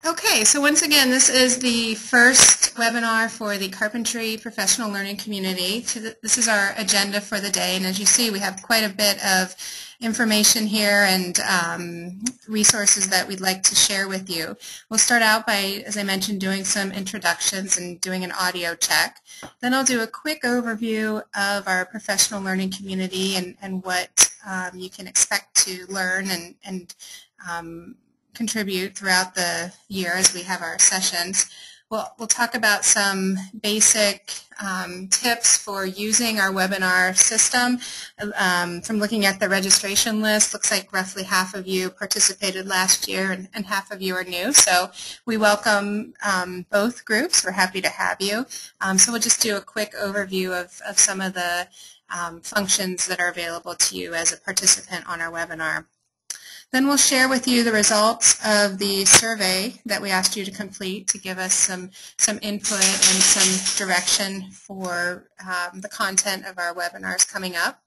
Okay, so once again, this is the first webinar for the Carpentry Professional Learning Community. This is our agenda for the day, and as you see, we have quite a bit of information here and resources that we'd like to share with you. We'll start out by, as I mentioned, doing some introductions and doing an audio check. Then I'll do a quick overview of our professional learning community and what you can expect to learn and contribute throughout the year as we have our sessions. We'll talk about some basic tips for using our webinar system. From looking at the registration list, looks like roughly half of you participated last year and half of you are new. So we welcome both groups. We're happy to have you. So we'll just do a quick overview of some of the functions that are available to you as a participant on our webinar. Then we'll share with you the results of the survey that we asked you to complete to give us some input and some direction for the content of our webinars coming up.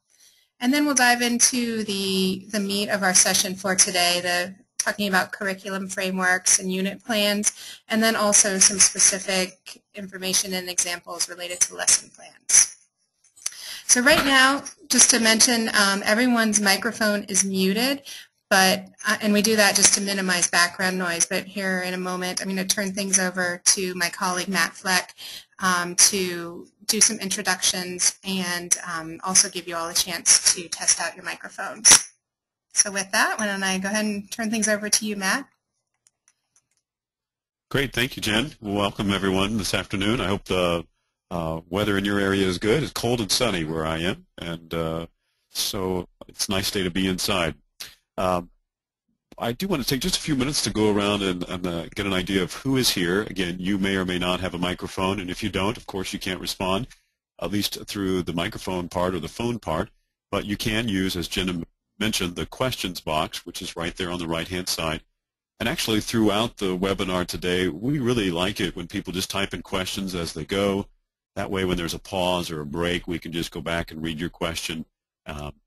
And then we'll dive into the meat of our session for today, talking about curriculum frameworks and unit plans, and then also some specific information and examples related to lesson plans. So right now, just to mention, everyone's microphone is muted. And we do that just to minimize background noise. But here in a moment, I'm going to turn things over to my colleague Matt Fleck to do some introductions and also give you all a chance to test out your microphones. So with that, why don't I go ahead and turn things over to you, Matt? Great, thank you, Jen. Welcome everyone this afternoon. I hope the weather in your area is good. It's cold and sunny where I am, and so it's a nice day to be inside. I do want to take just a few minutes to go around and get an idea of who is here. Again, you may or may not have a microphone, and if you don't, of course, you can't respond, at least through the microphone part or the phone part. But you can use, as Jenna mentioned, the questions box, which is right there on the right-hand side. And actually, throughout the webinar today, we really like it when people just type in questions as they go. That way, when there's a pause or a break, we can just go back and read your question.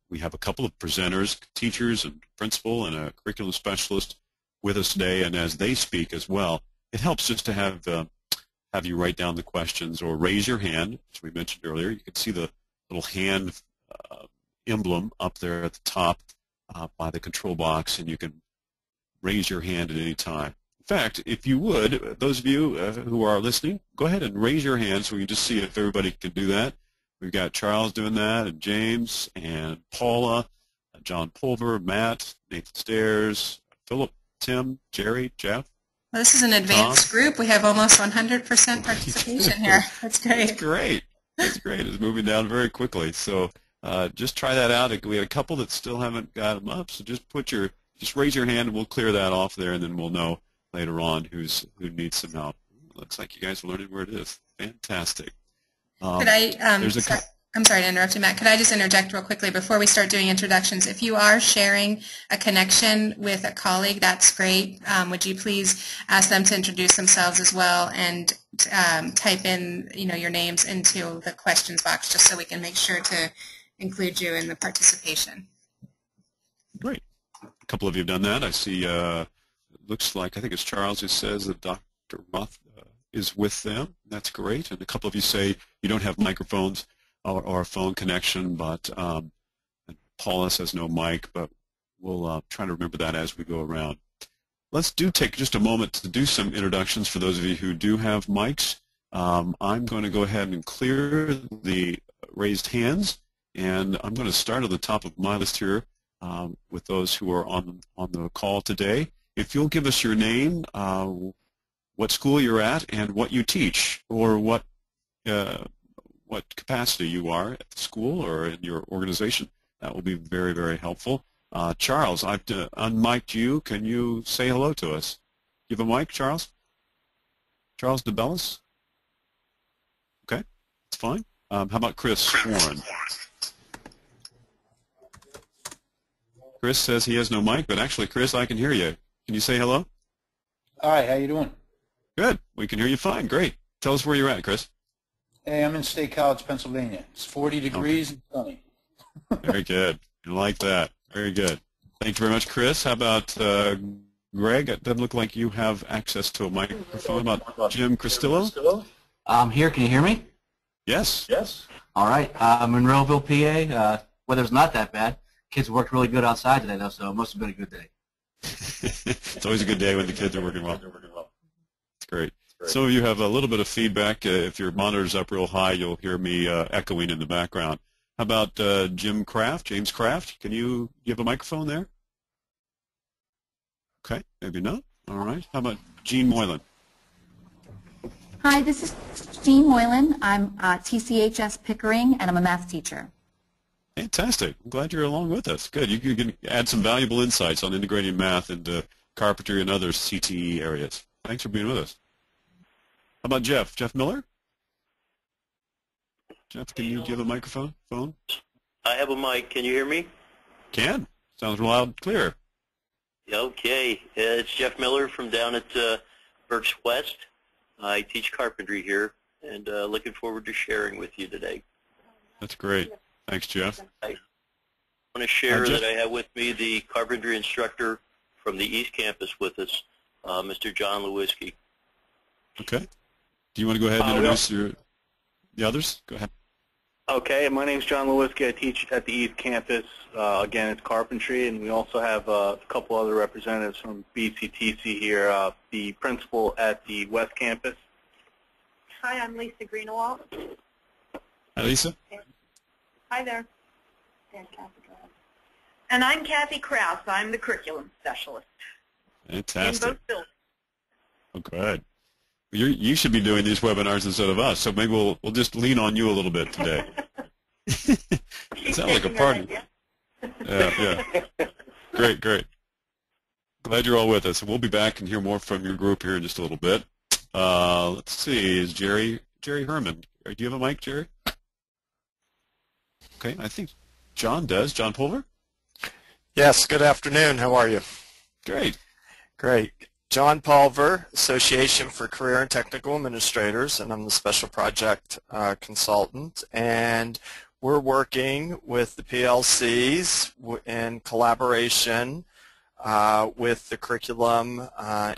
We have a couple of presenters, teachers and principal and a curriculum specialist with us today, and as they speak as well, it helps just to have you write down the questions or raise your hand. As we mentioned earlier, you can see the little hand emblem up there at the top by the control box, and you can raise your hand at any time. In fact, if you would, those of you who are listening, go ahead and raise your hand so we can just see if everybody can do that. We've got Charles doing that, and James, and Paula, John Pulver, Matt, Nathan Stairs, Philip, Tim, Jerry, Jeff. Well, this is an advanced group. We have almost 100% participation here. That's great. That's great. That's great. It's moving down very quickly. So just try that out. We had a couple that still haven't got them up, so just raise your hand, and we'll clear that off there, and then we'll know later on who needs some help. Looks like you guys are learning where it is. Fantastic. Could I'm sorry to interrupt you, Matt. Could I just interject real quickly before we start doing introductions? If you are sharing a connection with a colleague, that's great. Would you please ask them to introduce themselves as well and type in, your names into the questions box just so we can make sure to include you in the participation. Great. A couple of you have done that. I see. It looks like I think it's Charles who says that Dr. Muth is with them. That's great. And a couple of you say you don't have microphones or a phone connection, but Paula says no mic, but we'll try to remember that as we go around. Let's take just a moment to do some introductions for those of you who do have mics. I'm going to go ahead and clear the raised hands, and I'm going to start at the top of my list here with those who are on the call today. If you'll give us your name, what school you're at, and what you teach, or what capacity you are at the school or in your organization. That will be very, very helpful. Charles, I've unmiked you. Can you say hello to us? You have a mic, Charles? Charles DeBellis? Okay, that's fine. How about Chris Warren? Chris says he has no mic, but actually, Chris, I can hear you. Can you say hello? Hi, how you doing? Good. We can hear you fine. Great. Tell us where you're at, Chris. Hey, I'm in State College, Pennsylvania. It's 40 degrees and sunny. Very good. I like that. Very good. Thank you very much, Chris. How about Greg, it doesn't look like you have access to a microphone. How about Jim Cristillo? I'm here. Can you hear me? Yes. All right. Monroeville, PA. Weather's not that bad. Kids worked really good outside today, though, so it must have been a good day. It's always a good day when the kids are working well. It's great. Some of you have a little bit of feedback. If your monitor's up real high, you'll hear me echoing in the background. How about James Kraft? Can you give a microphone there? Okay, maybe not. All right. How about Jean Moylan? Hi, this is Jean Moylan. I'm TCHS Pickering, and I'm a math teacher. Fantastic. I'm glad you're along with us. Good. You can add some valuable insights on integrating math into carpentry and other CTE areas. Thanks for being with us. How about Jeff? Jeff Miller? Jeff, can you give a microphone? Phone? I have a mic. Can you hear me? Can. Sounds loud and clear. Okay. It's Jeff Miller from down at Berks West. I teach carpentry here, and looking forward to sharing with you today. That's great. Thanks, Jeff. I want to share that I have with me the carpentry instructor from the East Campus with us, Mr. John Lewiski. Okay. Do you want to go ahead and introduce the others? Go ahead. Okay, my name is John Lewiski. I teach at the East Campus. Again, it's carpentry, and we also have a couple other representatives from BCTC here. The principal at the West Campus. Hi, I'm Lisa Greenawalt. Hi, Lisa. Hi there. And I'm Kathy Krause. I'm the curriculum specialist. Fantastic. In both buildings. Oh, good. You should be doing these webinars instead of us, so maybe we'll just lean on you a little bit today. It sounds like a party. Yeah. Great. Glad you're all with us. We'll be back and hear more from your group here in just a little bit. Let's see. Is Jerry Herman? Do you have a mic, Jerry? Okay, I think John does. John Pulver? Yes, good afternoon. How are you? Great. John Pulver, Association for Career and Technical Administrators, and I'm the Special Project Consultant. And we're working with the PLCs in collaboration with the Curriculum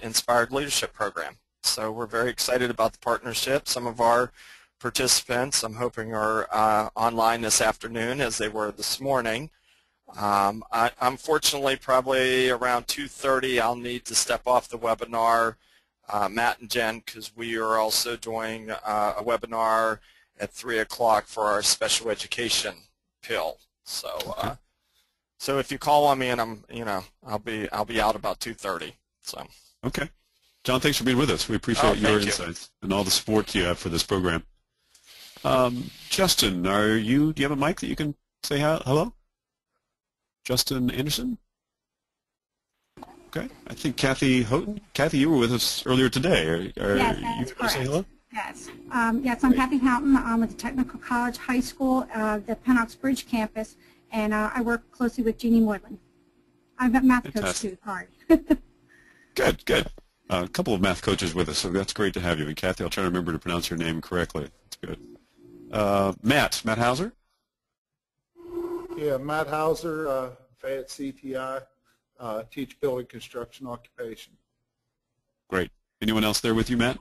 Inspired Leadership Program. So we're very excited about the partnership. Some of our participants, I'm hoping, are online this afternoon as they were this morning. Unfortunately, probably around 2:30, I'll need to step off the webinar, Matt and Jen, because we are also doing a webinar at 3 o'clock for our special education PIL. So, so if you call on me, and I'll be out about 2:30. So. Okay, John, thanks for being with us. We appreciate your insights and all the support you have for this program. Justin, do you have a mic that you can say hello? Justin Anderson? Okay. I think Kathy Houghton. Kathy, you were with us earlier today. Yes, that's correct. Say hello? Yes. Yes, I'm Kathy Houghton. I'm with the Technical College High School, the Pennox Bridge campus, and I work closely with Jeannie Moylan. I'm a math coach too. Sorry. Good. A couple of math coaches with us, so that's great to have you. And Kathy, I'll try to remember to pronounce your name correctly. That's good. Matt Hauser? Yeah, Matt Hauser, Fayette CTI, teach building construction occupation. Great. Anyone else there with you, Matt?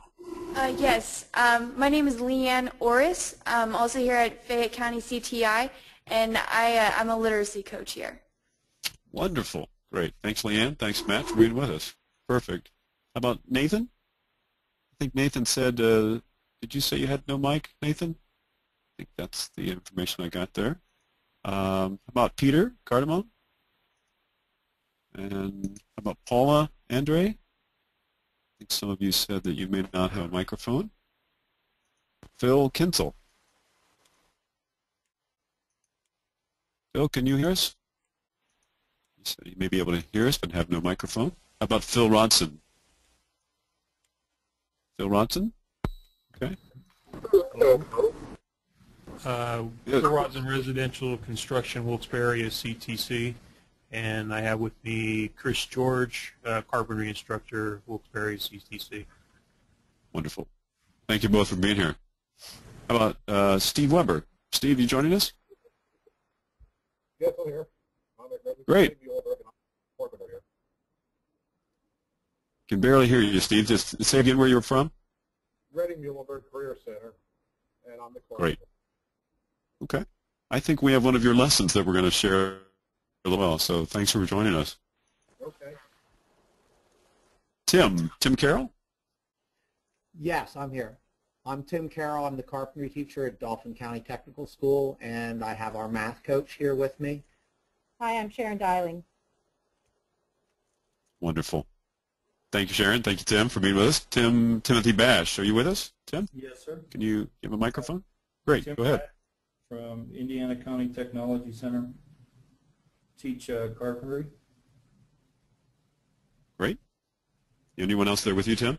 Yes. My name is Leanne Orris. I'm also here at Fayette County CTI, and I'm a literacy coach here. Wonderful. Great. Thanks, Leanne. Thanks, Matt, for being with us. Perfect. How about Nathan? I think Nathan said, did you say you had no mic, Nathan? I think that's the information I got there. How about Peter Cardamone? And how about Paula Andre? I think some of you said that you may not have a microphone. Phil Kinsel. Phil, can you hear us? You said you may be able to hear us but have no microphone. How about Phil Ronson? Phil Ronson? Okay. Phil Ronson, Residential Construction, Wilkes-Barre is CTC, and I have with me Chris George, carpentry instructor, Wilkes-Barre CTC. Wonderful. Thank you both for being here. How about Steve Weber? Steve, you joining us? Yes, I'm here. Great. Can barely hear you, Steve. Just say again where you're from. Reading Muhlenberg Career Center, and I'm the coordinator. Great. Okay. I think we have one of your lessons that we're going to share as well, so thanks for joining us. Okay. Tim Carroll? Yes, I'm here. I'm Tim Carroll. I'm the carpentry teacher at Dauphin County Technical School, and I have our math coach here with me. Hi, I'm Sharon Dialing. Wonderful. Thank you, Sharon. Thank you, Tim, for being with us. Timothy Bash, are you with us, Tim? Yes, sir. Can you give a microphone? Great, Tim go ahead. Bash from Indiana County Technology Center. Teach carpentry. Great. Anyone else there with you, Tim?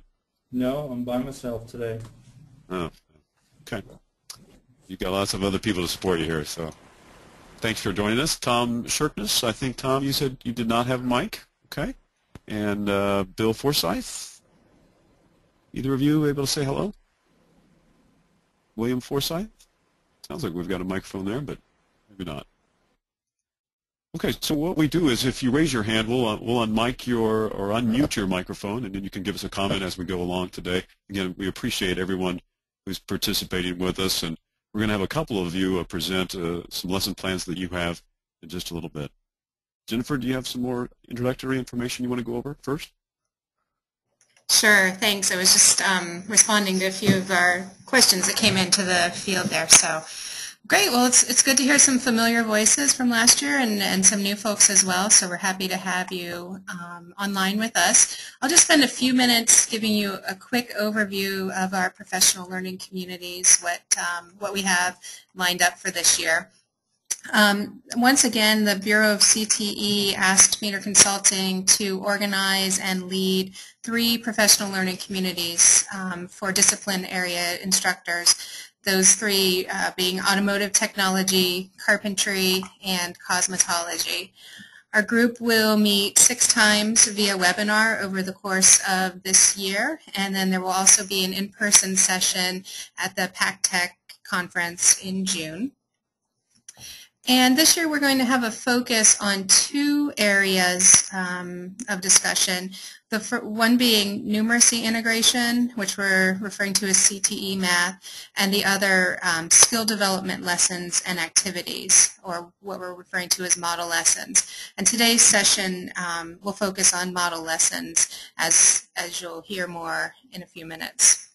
No, I'm by myself today. Oh, okay. You've got lots of other people to support you here, so thanks for joining us. Tom Shirkness, I think, Tom, you said you did not have a mic, okay? And Bill Forsyth, either of you able to say hello? William Forsyth? Sounds like we've got a microphone there, but maybe not. Okay, so what we do is if you raise your hand, we'll unmic or unmute your microphone, and then you can give us a comment as we go along today. Again, we appreciate everyone who's participating with us, and we're going to have a couple of you present some lesson plans that you have in just a little bit. Jennifer, do you have some more introductory information you want to go over first? Sure, thanks. I was just responding to a few of our questions that came into the field there. So, great. Well, it's good to hear some familiar voices from last year and some new folks as well. So we're happy to have you online with us. I'll just spend a few minutes giving you a quick overview of our professional learning communities, what we have lined up for this year. Once again, the Bureau of CTE asked Meter Consulting to organize and lead 3 professional learning communities for discipline area instructors. Those 3 being automotive technology, carpentry, and cosmetology. Our group will meet 6 times via webinar over the course of this year, and then there will also be an in-person session at the PACTech conference in June. And this year we're going to have a focus on 2 areas of discussion. The one being numeracy integration, which we're referring to as CTE math, and the other skill development lessons and activities, or what we're referring to as model lessons. And today's session will focus on model lessons, as you'll hear more in a few minutes.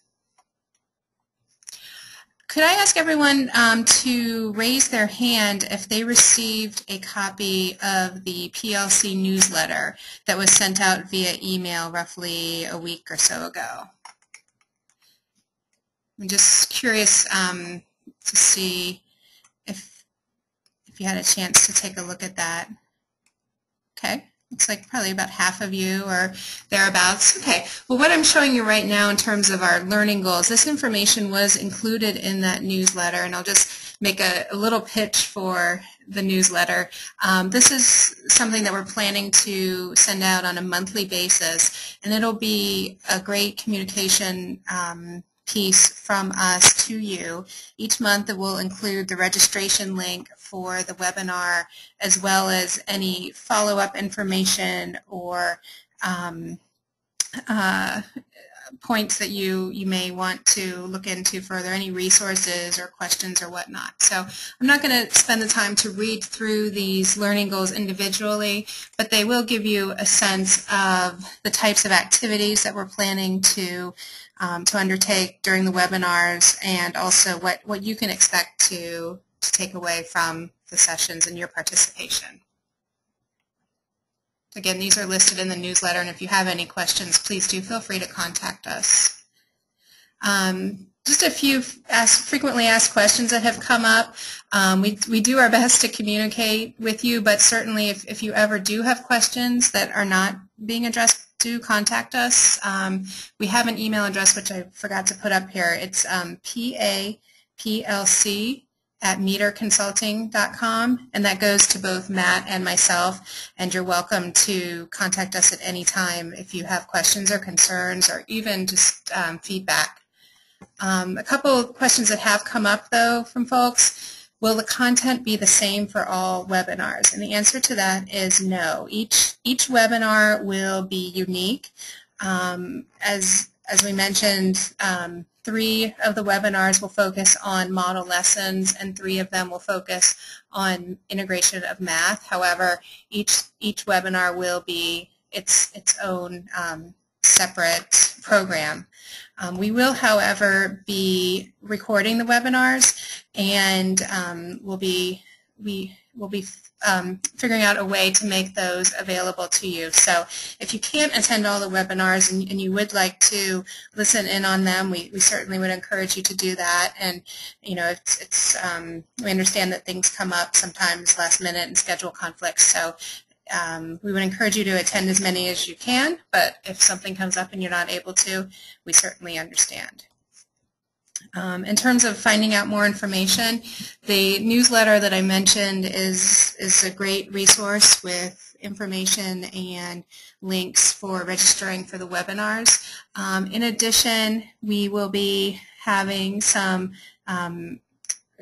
Could I ask everyone to raise their hand if they received a copy of the PLC newsletter that was sent out via email roughly a week or so ago? I'm just curious to see if you had a chance to take a look at that. Okay. Looks like probably about half of you or thereabouts. Okay, well what I'm showing you right now in terms of our learning goals, this information was included in that newsletter, and I'll just make a little pitch for the newsletter. This is something that we're planning to send out on a monthly basis, and it'll be a great communication piece from us to you. Each month it will include the registration link for the webinar, as well as any follow-up information or points that you may want to look into further, any resources or questions or whatnot. So I'm not going to spend the time to read through these learning goals individually, but they will give you a sense of the types of activities that we're planning to undertake during the webinars, and also what you can expect to take away from the sessions and your participation. Again, these are listed in the newsletter, and if you have any questions, please do feel free to contact us. Just a few frequently asked questions that have come up. We do our best to communicate with you, but certainly if you ever do have questions that are not being addressed, do contact us. We have an email address which I forgot to put up here. It's PAPLC@meterconsulting.com, and that goes to both Matt and myself, and you're welcome to contact us at any time if you have questions or concerns or even just feedback. A couple of questions that have come up though from folks. Will the content be the same for all webinars? And the answer to that is no. Each webinar will be unique. As we mentioned, 3 of the webinars will focus on model lessons, and 3 of them will focus on integration of math. However, each webinar will be its own separate program. We will, however, be recording the webinars, and we'll be figuring out a way to make those available to you. So if you can't attend all the webinars and you would like to listen in on them, we certainly would encourage you to do that. And you know, we understand that things come up sometimes last minute and schedule conflicts. So we would encourage you to attend as many as you can, but if something comes up and you're not able to, we certainly understand. In terms of finding out more information, the newsletter that I mentioned is a great resource with information and links for registering for the webinars. In addition, we will be having some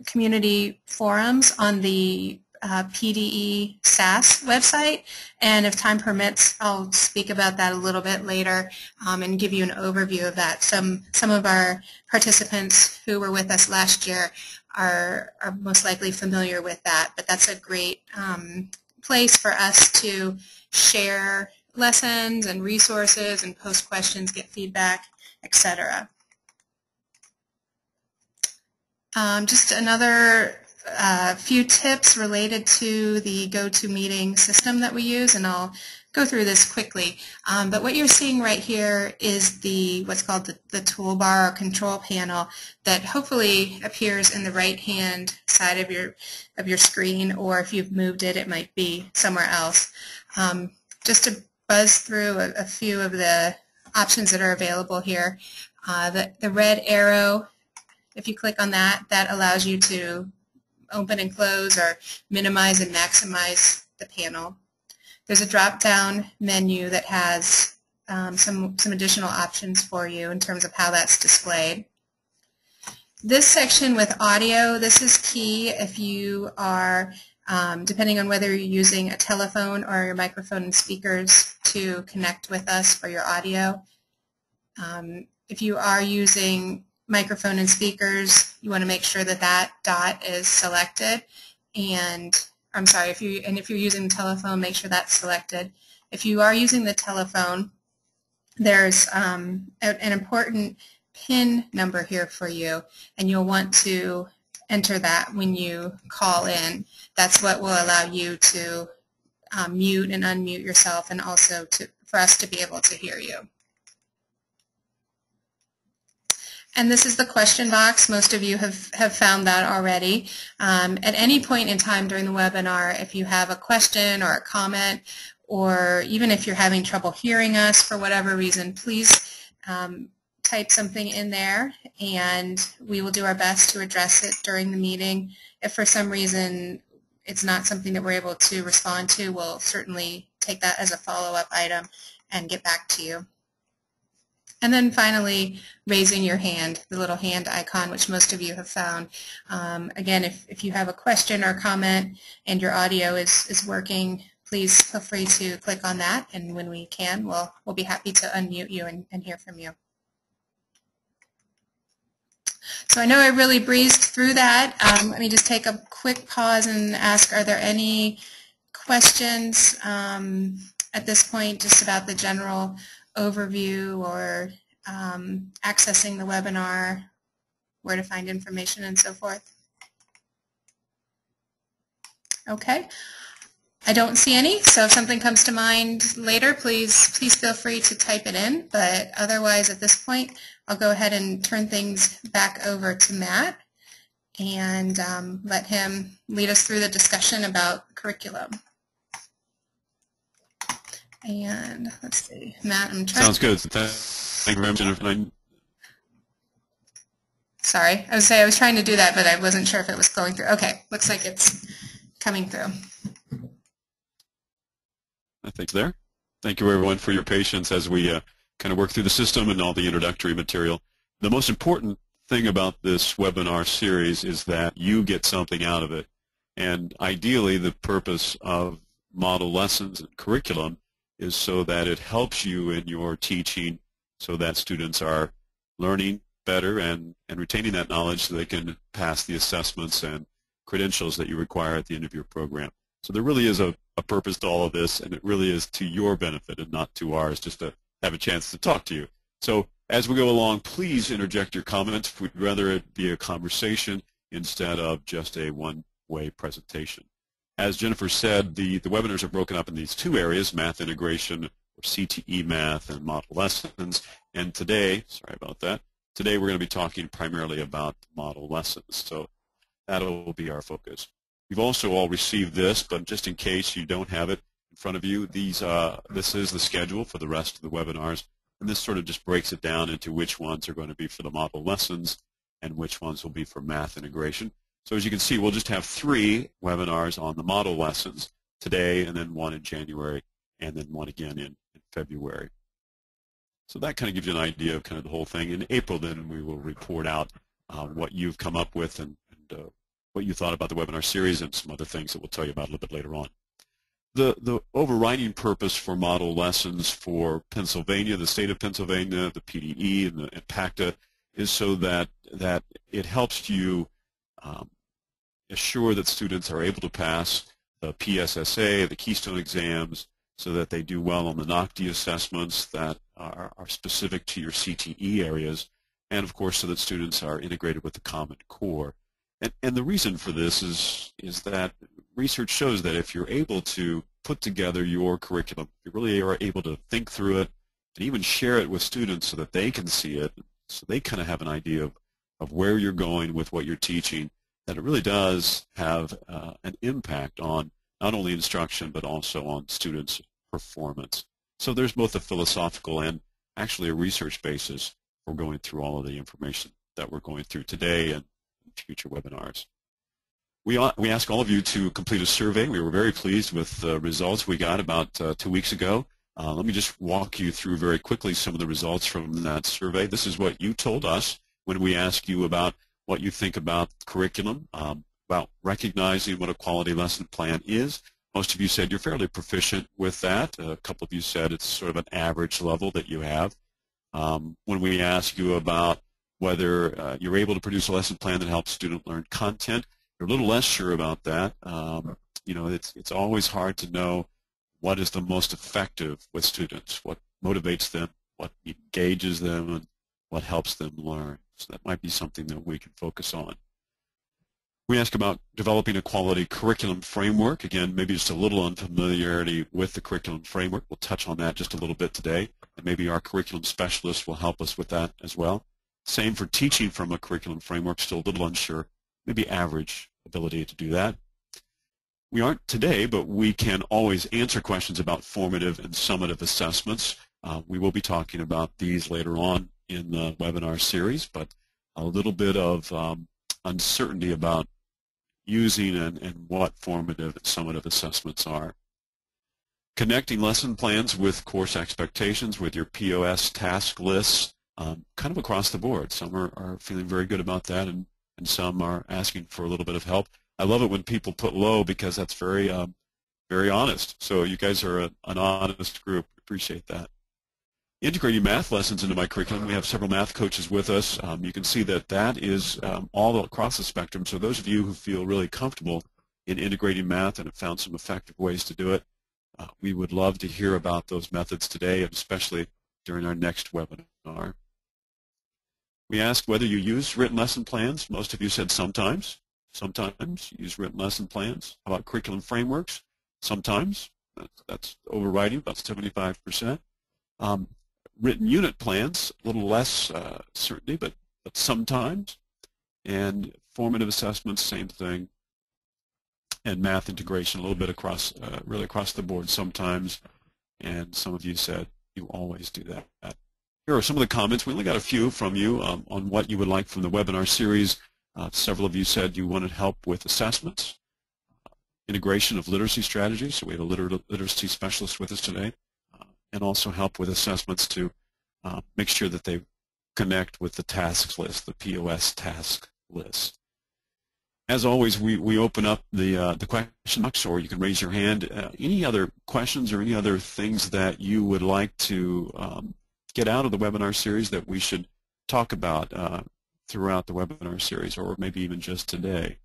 community forums on the PDE SAS website, and if time permits, I'll speak about that a little bit later and give you an overview of that. Some of our participants who were with us last year are most likely familiar with that, but that's a great place for us to share lessons and resources and post questions, get feedback, etc. Just another few tips related to the GoToMeeting system that we use, and I'll go through this quickly. But what you're seeing right here is what's called the toolbar or control panel that hopefully appears in the right-hand side of your screen, or if you've moved it, it might be somewhere else. Just to buzz through a few of the options that are available here. The red arrow, if you click on that, that allows you to open and close or minimize and maximize the panel. There's a drop-down menu that has some additional options for you in terms of how that's displayed. This section with audio, this is key if you are, depending on whether you're using a telephone or your microphone and speakers to connect with us for your audio. If you are using microphone and speakers, you want to make sure that that dot is selected, and I'm sorry, if you're using the telephone, make sure that's selected. If you are using the telephone, there's an important PIN number here for you, and you'll want to enter that when you call in. That's what will allow you to mute and unmute yourself, and also for us to be able to hear you. And this is the question box. Most of you have found that already. At any point in time during the webinar, if you have a question or a comment, or even if you're having trouble hearing us for whatever reason, please type something in there, and we will do our best to address it during the meeting. If for some reason it's not something that we're able to respond to, we'll certainly take that as a follow-up item and get back to you. And then finally, raising your hand, the little hand icon, which most of you have found. Again, if you have a question or comment and your audio is working, please feel free to click on that, and when we can, we'll be happy to unmute you and hear from you. So I know I really breezed through that. Let me just take a quick pause and ask, are there any questions at this point just about the general overview or accessing the webinar, where to find information, and so forth? Okay. I don't see any, so if something comes to mind later, please feel free to type it in. But otherwise, at this point, I'll go ahead and turn things back over to Matt and let him lead us through the discussion about curriculum. And let's see, Matt, I'm trying. Sounds good. Thank you very much, Jennifer. Sorry, I was trying to do that, but I wasn't sure if it was going through. Okay, looks like it's coming through. I think there. Thank you, everyone, for your patience as we kind of work through the system and all the introductory material. The most important thing about this webinar series is that you get something out of it. And ideally, the purpose of model lessons and curriculum is so that it helps you in your teaching so that students are learning better and retaining that knowledge so they can pass the assessments and credentials that you require at the end of your program. So there really is a purpose to all of this, and it really is to your benefit and not to ours, just to have a chance to talk to you. So as we go along, please interject your comments. We'd rather it be a conversation instead of just a one-way presentation. As Jennifer said, the webinars are broken up in these two areas, math integration, or CTE math, and model lessons. And today, sorry about that, today we're going to be talking primarily about model lessons. So that will be our focus. You've also all received this, but just in case you don't have it in front of you, this is the schedule for the rest of the webinars. And this sort of just breaks it down into which ones are going to be for the model lessons and which ones will be for math integration. So as you can see, we'll just have 3 webinars on the model lessons today, and then 1 in January, and then 1 again in February. So that kind of gives you an idea of kind of the whole thing. In April, then, we will report out what you've come up with and what you thought about the webinar series and some other things that we'll tell you about a little bit later on. The overriding purpose for model lessons for Pennsylvania, the state of Pennsylvania, the PDE, and PACTA, is so that it helps you assure that students are able to pass the PSSA, the Keystone exams, so that they do well on the NOCTI assessments that are specific to your CTE areas, and of course so that students are integrated with the Common Core. And the reason for this is that research shows that if you're able to put together your curriculum, you really are able to think through it and even share it with students so that they can see it, so they kind of have an idea of where you're going with what you're teaching, that it really does have an impact on not only instruction but also on students' performance. So there's both a philosophical and actually a research basis for going through all of the information that we're going through today and future webinars. We ask all of you to complete a survey. We were very pleased with the results we got about 2 weeks ago. Let me just walk you through very quickly some of the results from that survey. This is what you told us when we asked you about what you think about curriculum, about recognizing what a quality lesson plan is. Most of you said you're fairly proficient with that. A couple of you said it's sort of an average level that you have. When we ask you about whether you're able to produce a lesson plan that helps students learn content, you're a little less sure about that. You know, it's always hard to know what is the most effective with students, what motivates them, what engages them, and what helps them learn. So that might be something that we can focus on. We ask about developing a quality curriculum framework. Again, maybe just a little unfamiliarity with the curriculum framework. We'll touch on that just a little bit today, and maybe our curriculum specialist will help us with that as well. Same for teaching from a curriculum framework, still a little unsure, maybe average ability to do that. We aren't today, but we can always answer questions about formative and summative assessments. We will be talking about these later on in the webinar series, but a little bit of uncertainty about using and what formative and summative assessments are. Connecting lesson plans with course expectations with your POS task lists, kind of across the board. Some are feeling very good about that, and some are asking for a little bit of help. I love it when people put low because that's very honest. So you guys are an honest group. Appreciate that. Integrating math lessons into my curriculum. We have several math coaches with us. You can see that is all across the spectrum. So those of you who feel really comfortable in integrating math and have found some effective ways to do it, we would love to hear about those methods today, and especially during our next webinar. We asked whether you use written lesson plans. Most of you said sometimes. Sometimes you use written lesson plans. How about curriculum frameworks? Sometimes. That's overriding, about 75%. Written unit plans, a little less certainty, but sometimes. And formative assessments, same thing. And math integration, a little bit across, really across the board sometimes. And some of you said you always do that. Here are some of the comments. We only got a few from you on what you would like from the webinar series. Several of you said you wanted help with assessments, integration of literacy strategies. So we have a literacy specialist with us today. And also help with assessments to make sure that they connect with the task list, the POS task list. As always, we open up the question box, or you can raise your hand. Any other questions or any other things that you would like to get out of the webinar series that we should talk about throughout the webinar series, or maybe even just today?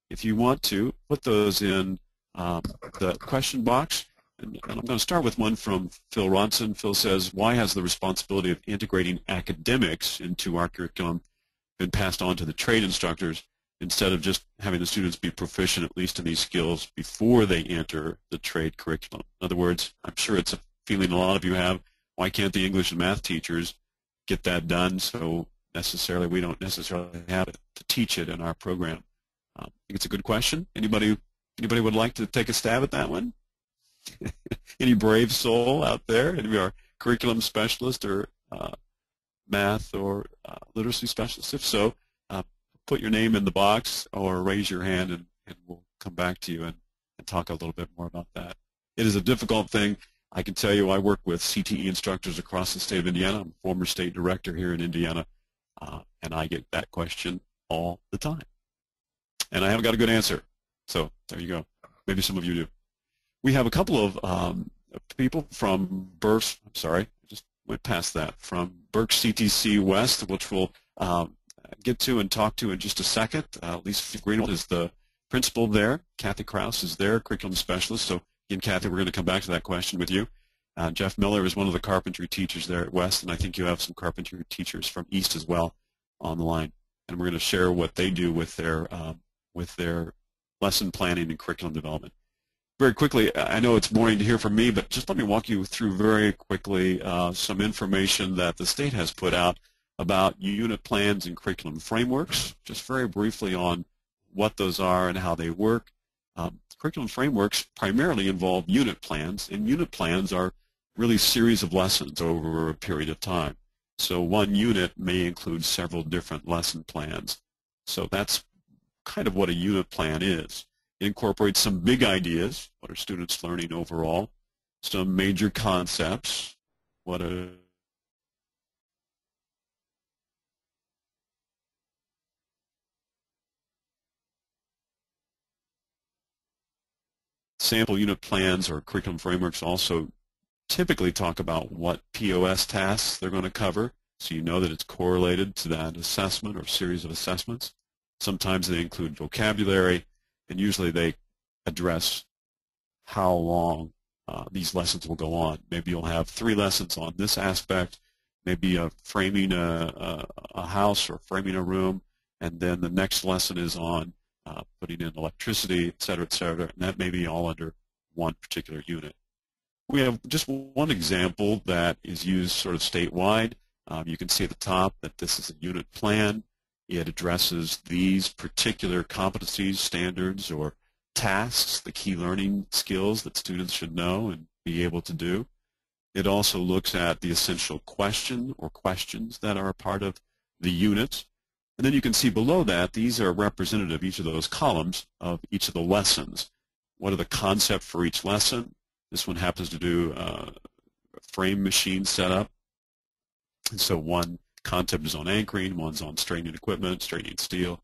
If you want to, put those in the question box. And I'm going to start with one from Phil Ronson. Phil says, why has the responsibility of integrating academics into our curriculum been passed on to the trade instructors instead of just having the students be proficient at least in these skills before they enter the trade curriculum? In other words, I'm sure it's a feeling a lot of you have, why can't the English and math teachers get that done, so necessarily we don't necessarily have it to teach it in our program? I think it's a good question. Anybody would like to take a stab at that one? Any brave soul out there? Any of our curriculum specialist or math or literacy specialist? If so, put your name in the box or raise your hand, and we'll come back to you and talk a little bit more about that. It is a difficult thing. I can tell you I work with CTE instructors across the state of Indiana. I'm a former state director here in Indiana, and I get that question all the time. And I haven't got a good answer. So there you go. Maybe some of you do. We have a couple of people from Berks, I'm sorry, I just went past that, from Berks CTC West, which we'll get to and talk to in just a second. Lisa Greenwald is the principal there. Kathy Krause is their curriculum specialist. So again, Kathy, we're going to come back to that question with you. Jeff Miller is one of the carpentry teachers there at West, and I think you have some carpentry teachers from East as well on the line. And we're going to share what they do with their lesson planning and curriculum development. Very quickly, I know it's boring to hear from me, but just let me walk you through very quickly some information that the state has put out about unit plans and curriculum frameworks, just very briefly on what those are and how they work. Curriculum frameworks primarily involve unit plans, and unit plans are really series of lessons over a period of time. So one unit may include several different lesson plans. So that's kind of what a unit plan is. It incorporates some big ideas, what are students learning overall, some major concepts, what a sample unit plans or curriculum frameworks also typically talk about what POS tasks they're going to cover, so you know that it's correlated to that assessment or series of assessments. Sometimes they include vocabulary, and usually they address how long these lessons will go on. Maybe you'll have 3 lessons on this aspect, maybe framing a house or framing a room, and then the next lesson is on putting in electricity, et cetera, and that may be all under one particular unit. We have just one example that is used sort of statewide. You can see at the top that this is a unit plan. It addresses these particular competencies, standards, or tasks, the key learning skills that students should know and be able to do. It also looks at the essential question or questions that are a part of the unit. And then you can see below that, these are representative, each of those columns, of each of the lessons. What are the concepts for each lesson? This one happens to do a frame machine setup. And so one concept is on anchoring, one's on straightening equipment, straightening steel.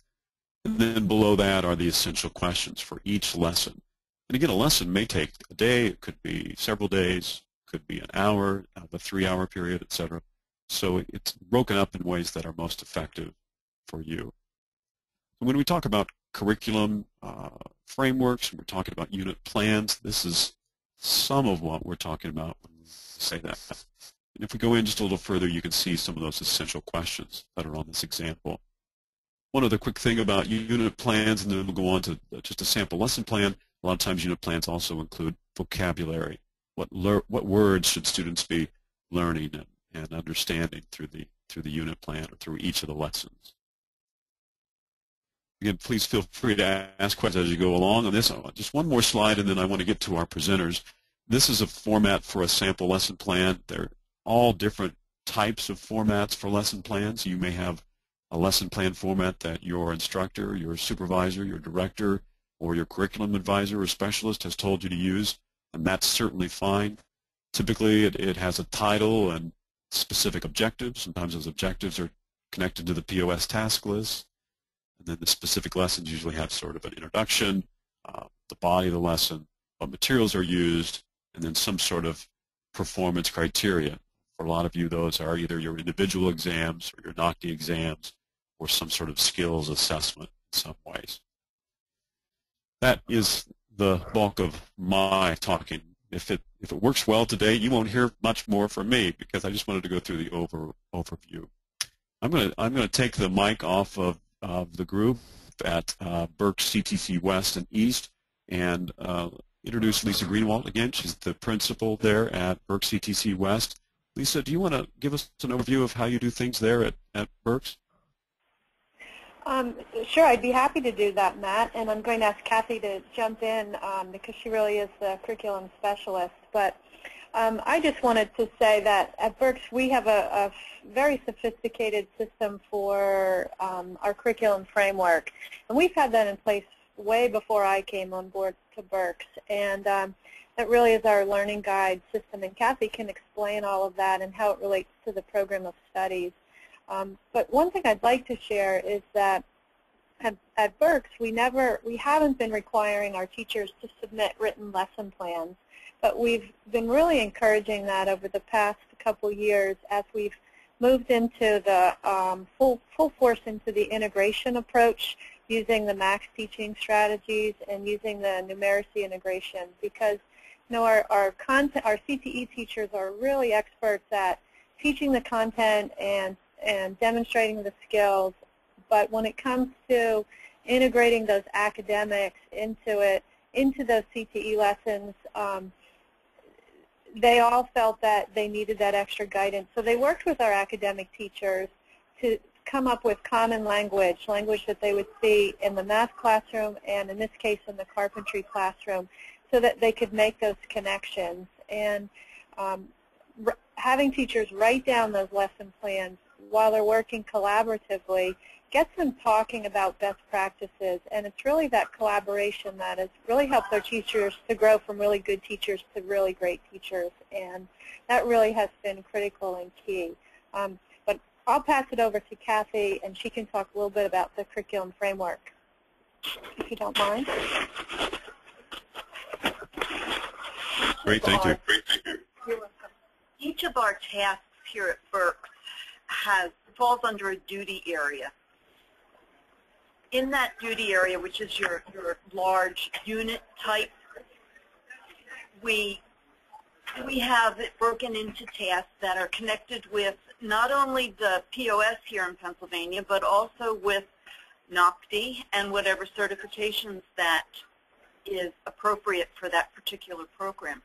And then below that are the essential questions for each lesson. And again, a lesson may take a day, it could be several days, could be an hour, a 3-hour period, etc. So it's broken up in ways that are most effective for you. When we talk about curriculum frameworks, and we're talking about unit plans, this is some of what we're talking about when we say that. And if we go in just a little further, you can see some of those essential questions that are on this example. One other quick thing about unit plans, and then we'll go on to just a sample lesson plan. A lot of times unit plans also include vocabulary. What words should students be learning and understanding through the unit plan or through each of the lessons? Again, please feel free to ask questions as you go along on this. Just one more slide, and then I want to get to our presenters. This is a format for a sample lesson plan. They're all different types of formats for lesson plans. You may have a lesson plan format that your instructor, your supervisor, your director, or your curriculum advisor or specialist has told you to use, and that's certainly fine. Typically, it has a title and specific objectives. Sometimes those objectives are connected to the POS task list. And then the specific lessons usually have sort of an introduction, the body of the lesson, what materials are used, and then some sort of performance criteria. For a lot of you, those are either your individual exams or your NOCTI exams or some sort of skills assessment in some ways. That is the bulk of my talking. If it works well today, you won't hear much more from me because I just wanted to go through the overview. I'm gonna take the mic off of the group at Berks CTC West and East and introduce Lisa Greenwald again. She's the principal there at Berks CTC West. Lisa, do you want to give us an overview of how you do things there at Berks? Sure, I'd be happy to do that, Matt, and I'm going to ask Kathy to jump in because she really is the curriculum specialist. But I just wanted to say that at Berks we have a very sophisticated system for our curriculum framework, and we've had that in place way before I came on board to Berks, and that really is our learning guide system, and Kathy can explain all of that and how it relates to the program of studies. But one thing I'd like to share is that at Berks we haven't been requiring our teachers to submit written lesson plans, but we've been really encouraging that over the past couple years as we've moved into the full force into the integration approach, using the max teaching strategies and using the numeracy integration, because our CTE teachers are really experts at teaching the content and demonstrating the skills, but when it comes to integrating those academics into those CTE lessons, they all felt that they needed that extra guidance. So they worked with our academic teachers to come up with common language that they would see in the math classroom and in this case in the carpentry classroom, so that they could make those connections. And having teachers write down those lesson plans while they're working collaboratively gets them talking about best practices, and it's really that collaboration that has really helped their teachers to grow from really good teachers to really great teachers, and that really has been critical and key. But I'll pass it over to Kathy, and she can talk a little bit about the curriculum framework, if you don't mind. Great, thank you. You're welcome. Each of our tasks here at Berks falls under a duty area. In that duty area, which is your large unit type, we have it broken into tasks that are connected with not only the POS here in Pennsylvania, but also with NOCTI and whatever certifications that is appropriate for that particular program.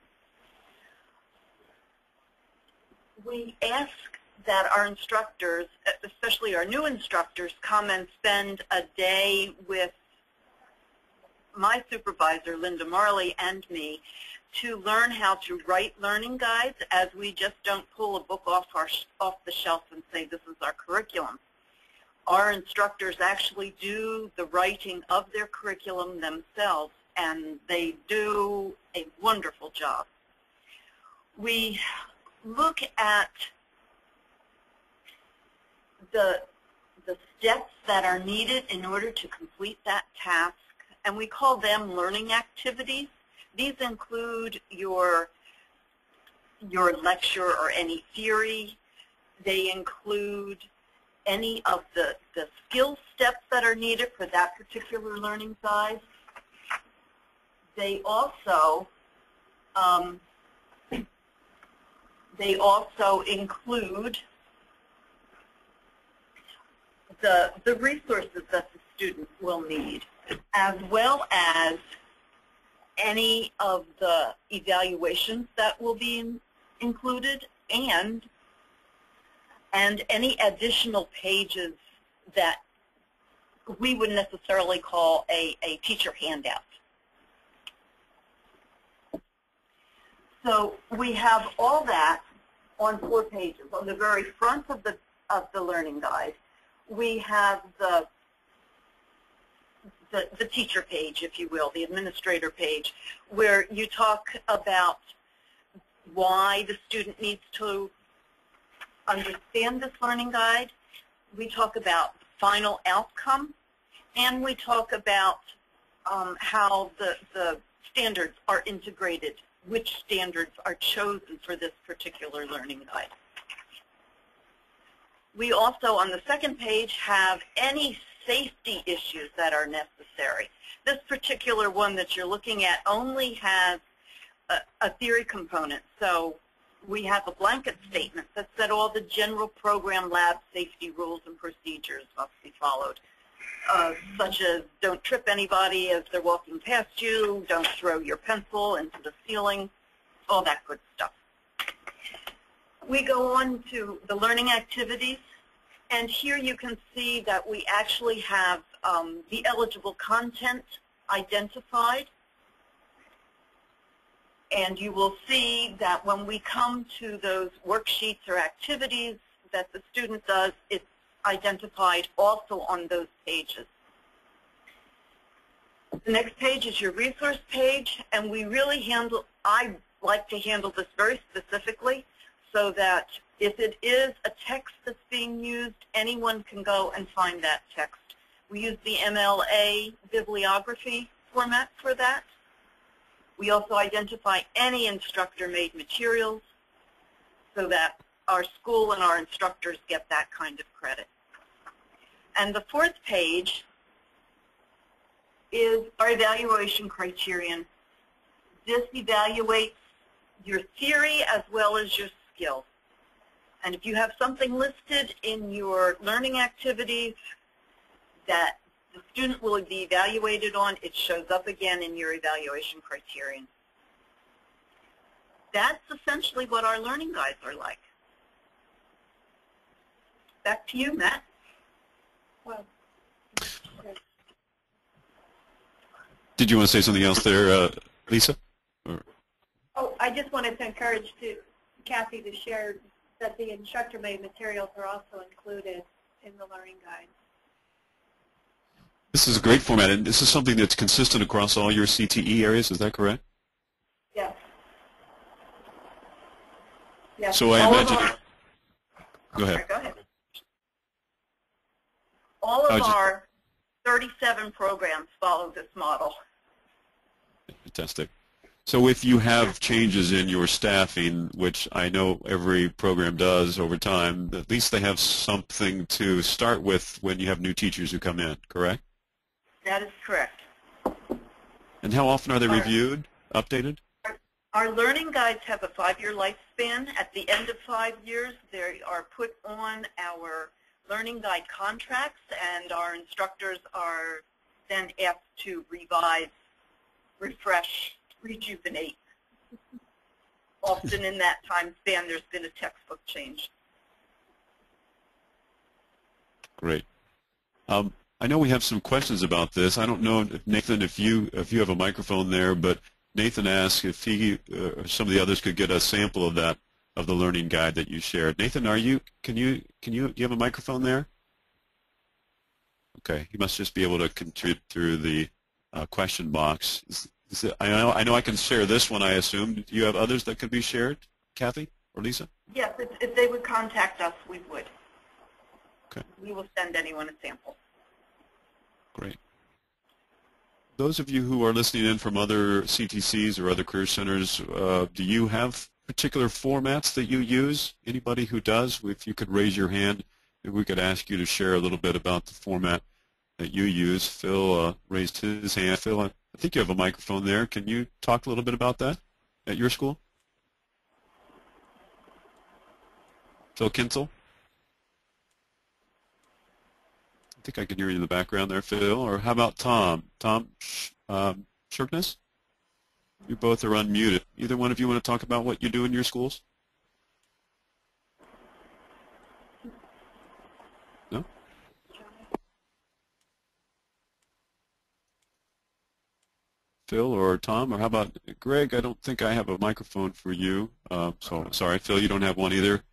We ask that our instructors, especially our new instructors, come and spend a day with my supervisor, Linda Marley, and me to learn how to write learning guides, as we just don't pull a book off the shelf and say this is our curriculum. Our instructors actually do the writing of their curriculum themselves, and they do a wonderful job. We look at the steps that are needed in order to complete that task, and we call them learning activities. These include your lecture or any theory. They include any of the skill steps that are needed for that particular learning size. They also include the resources that the student will need, as well as any of the evaluations that will be included, and any additional pages that we would necessarily call a teacher handout. So we have all that on 4 pages. On the very front of the learning guide, we have the teacher page, if you will, the administrator page, where you talk about why the student needs to understand this learning guide. We talk about final outcome, and we talk about how the standards are integrated, which standards are chosen for this particular learning guide. We also, on the second page, have any safety issues that are necessary. This particular one that you're looking at only has a theory component. So we have a blanket statement that said all the general program lab safety rules and procedures must be followed, such as don't trip anybody as they're walking past you, don't throw your pencil into the ceiling, all that good stuff. We go on to the learning activities, and here you can see that we actually have the eligible content identified. And you will see that when we come to those worksheets or activities that the student does, it's identified also on those pages. The next page is your resource page, and we really handle, I like to handle this very specifically so that if it is a text that's being used, anyone can go and find that text. We use the MLA bibliography format for that. We also identify any instructor-made materials so that our school and our instructors get that kind of credit. And the fourth page is our evaluation criterion. This evaluates your theory as well as your skill. And if you have something listed in your learning activities that the student will be evaluated on, it shows up again in your evaluation criterion. That's essentially what our learning guides are like. Back to you, Matt. Well, Did you want to say something else there, Lisa? Or? oh, I just wanted to encourage Kathy to share that the instructor-made materials are also included in the learning guide. This is a great format, and this is something that's consistent across all your CTE areas. Is that correct? Yes. Yes. So I imagine. Go ahead. Go ahead. All of our 37 programs follow this model. Fantastic. So if you have changes in your staffing, which I know every program does over time, at least they have something to start with when you have new teachers who come in, correct? That is correct. And how often are they reviewed, updated? Our learning guides have a 5-year lifespan. At the end of 5 years, they are put on our learning guide contracts, and our instructors are then asked to revise, refresh, rejuvenate. Often in that time span, there's been a textbook change. Great. I know we have some questions about this. I don't know, if Nathan, if you have a microphone there, but Nathan asked if he or some of the others could get a sample of that, of the learning guide that you shared. Nathan, do you have a microphone there? Okay, he must just be able to contribute through the question box. I know I can share this one, I assume. Do you have others that could be shared, Kathy or Lisa? Yes, if they would contact us, we would. Okay. We will send anyone a sample. Great. Those of you who are listening in from other CTCs or other career centers, do you have particular formats that you use? Anybody who does, if you could raise your hand, if we could ask you to share a little bit about the format that you use. Phil raised his hand. Phil, I think you have a microphone there. Can you talk a little bit about that at your school? Phil Kinsel? I think I can hear you in the background there, Phil. Or how about Tom? Tom Shirkness? You both are unmuted. Either one of you want to talk about what you do in your schools? No? Phil or Tom, or how about Greg? I don't think I have a microphone for you. So sorry, Phil, you don't have one either.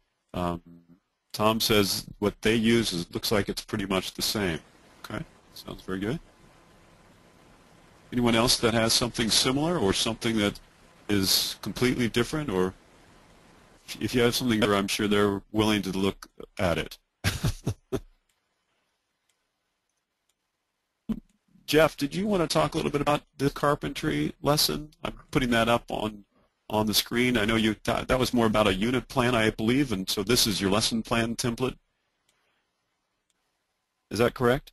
Tom says what they use looks like it's pretty much the same. Okay, sounds very good. Anyone else that has something similar or something that is completely different? Or if you have something there, I'm sure they're willing to look at it. Jeff, did you want to talk a little bit about the carpentry lesson? I'm putting that up on the screen. I know you that was more about a unit plan, I believe, and so this is your lesson plan template. Is that correct?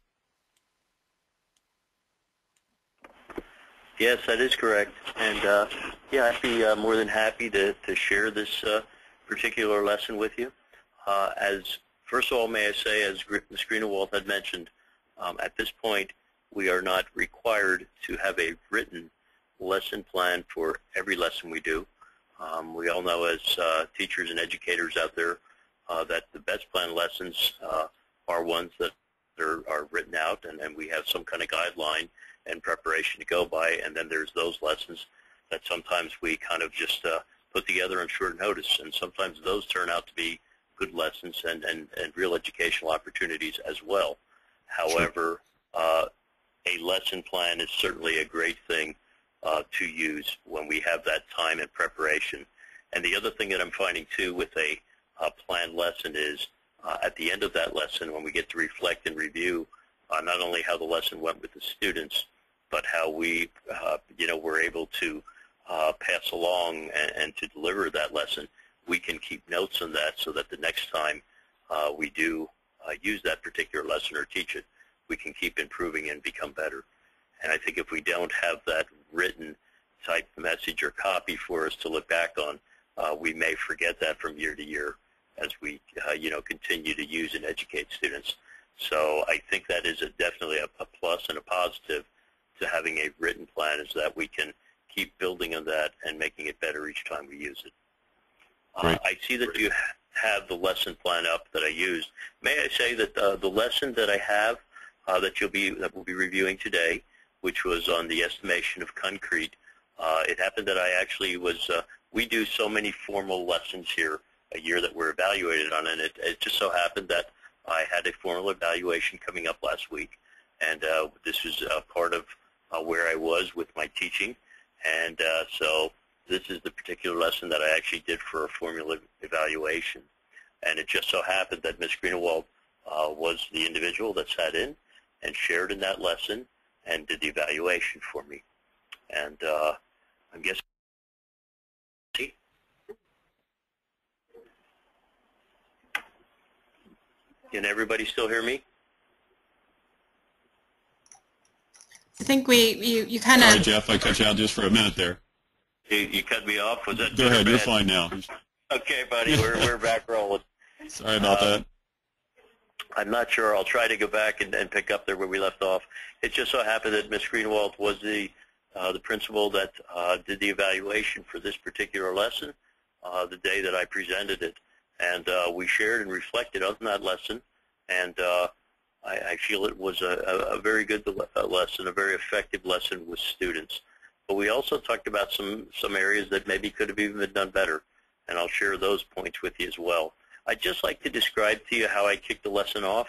Yes, that is correct. And yeah, I'd be more than happy to share this particular lesson with you. As first of all, may I say, as Ms. Greenewald had mentioned, at this point, we are not required to have a written lesson plan for every lesson we do. We all know as teachers and educators out there that the best planned lessons are ones that are written out, and we have some kind of guideline and preparation to go by, and then there's those lessons that sometimes we kind of just put together on short notice, and sometimes those turn out to be good lessons and real educational opportunities as well. However, a lesson plan is certainly a great thing to use when we have that time and preparation. And the other thing that I'm finding too with a planned lesson is at the end of that lesson, when we get to reflect and review not only how the lesson went with the students, but how we were able to pass along and to deliver that lesson, we can keep notes on that so that the next time we do use that particular lesson or teach it, we can keep improving and become better. And I think if we don't have that written type message or copy for us to look back on, we may forget that from year to year as we continue to use and educate students. So I think that is definitely a plus and a positive to having a written plan, is that we can keep building on that and making it better each time we use it. I see that you have the lesson plan up that I used. May I say that the lesson that I have that we'll be reviewing today, which was on the estimation of concrete, it happened that I actually was, we do so many formal lessons here a year that we're evaluated on, and it just so happened that I had a formal evaluation coming up last week, and this was part of where I was with my teaching, and so this is the particular lesson that I actually did for a formal evaluation. And it just so happened that Ms. Greenewald was the individual that sat in and shared in that lesson and did the evaluation for me. And I'm guessing, can everybody still hear me? I think you kind of... Sorry, Jeff, I cut you out just for a minute there. You cut me off. Was that Go ahead, you're fine now. Okay, buddy, we're back rolling. Sorry about that. I'm not sure. I'll try to go back and pick up there where we left off. It just so happened that Ms. Greenewald was the principal that did the evaluation for this particular lesson the day that I presented it. And we shared and reflected on that lesson, and I feel it was a very good lesson, a very effective lesson with students. But we also talked about some areas that maybe could have even been done better, and I'll share those points with you as well. I'd just like to describe to you how I kicked the lesson off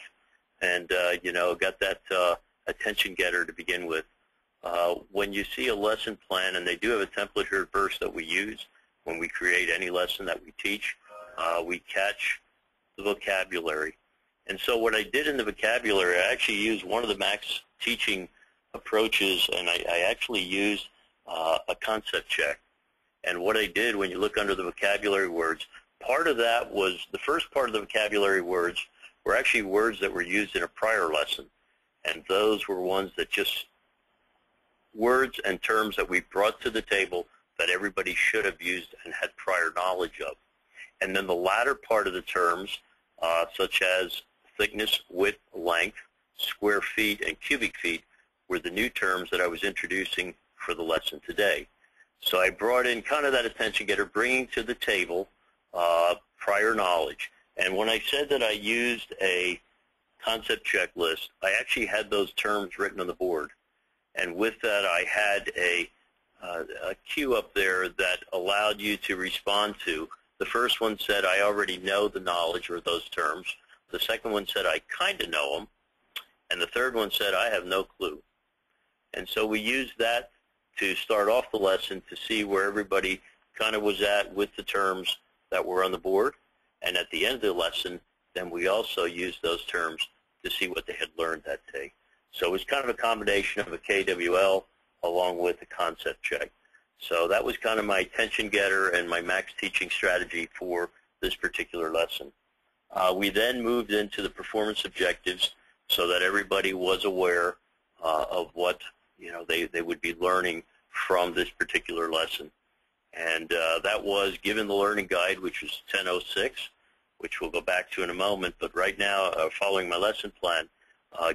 and, got that attention getter to begin with. When you see a lesson plan, and they do have a template here first that we use when we create any lesson that we teach, we catch the vocabulary. And so what I did in the vocabulary, I actually used one of the Max teaching approaches, and I actually used a concept check. And what I did, when you look under the vocabulary words, part of that was, the first part of the vocabulary words were actually words that were used in a prior lesson. And those were ones that just, words and terms that we brought to the table that everybody should have used and had prior knowledge of. And then the latter part of the terms, such as thickness, width, length, square feet, and cubic feet, were the new terms that I was introducing for the lesson today. So I brought in kind of that attention getter, bringing to the table prior knowledge. And when I said that I used a concept checklist, I actually had those terms written on the board. And with that, I had a cue up there that allowed you to respond to. The first one said, I already know the knowledge or those terms. The second one said, I kind of know them. And the third one said, I have no clue. And so we used that to start off the lesson to see where everybody kind of was at with the terms that were on the board. And at the end of the lesson, then we also used those terms to see what they had learned that day. So it was kind of a combination of a KWL along with a concept check. So that was kind of my attention getter and my max teaching strategy for this particular lesson. We then moved into the performance objectives so that everybody was aware of what they would be learning from this particular lesson. And that was given the learning guide, which was 1006, which we'll go back to in a moment. But right now, following my lesson plan,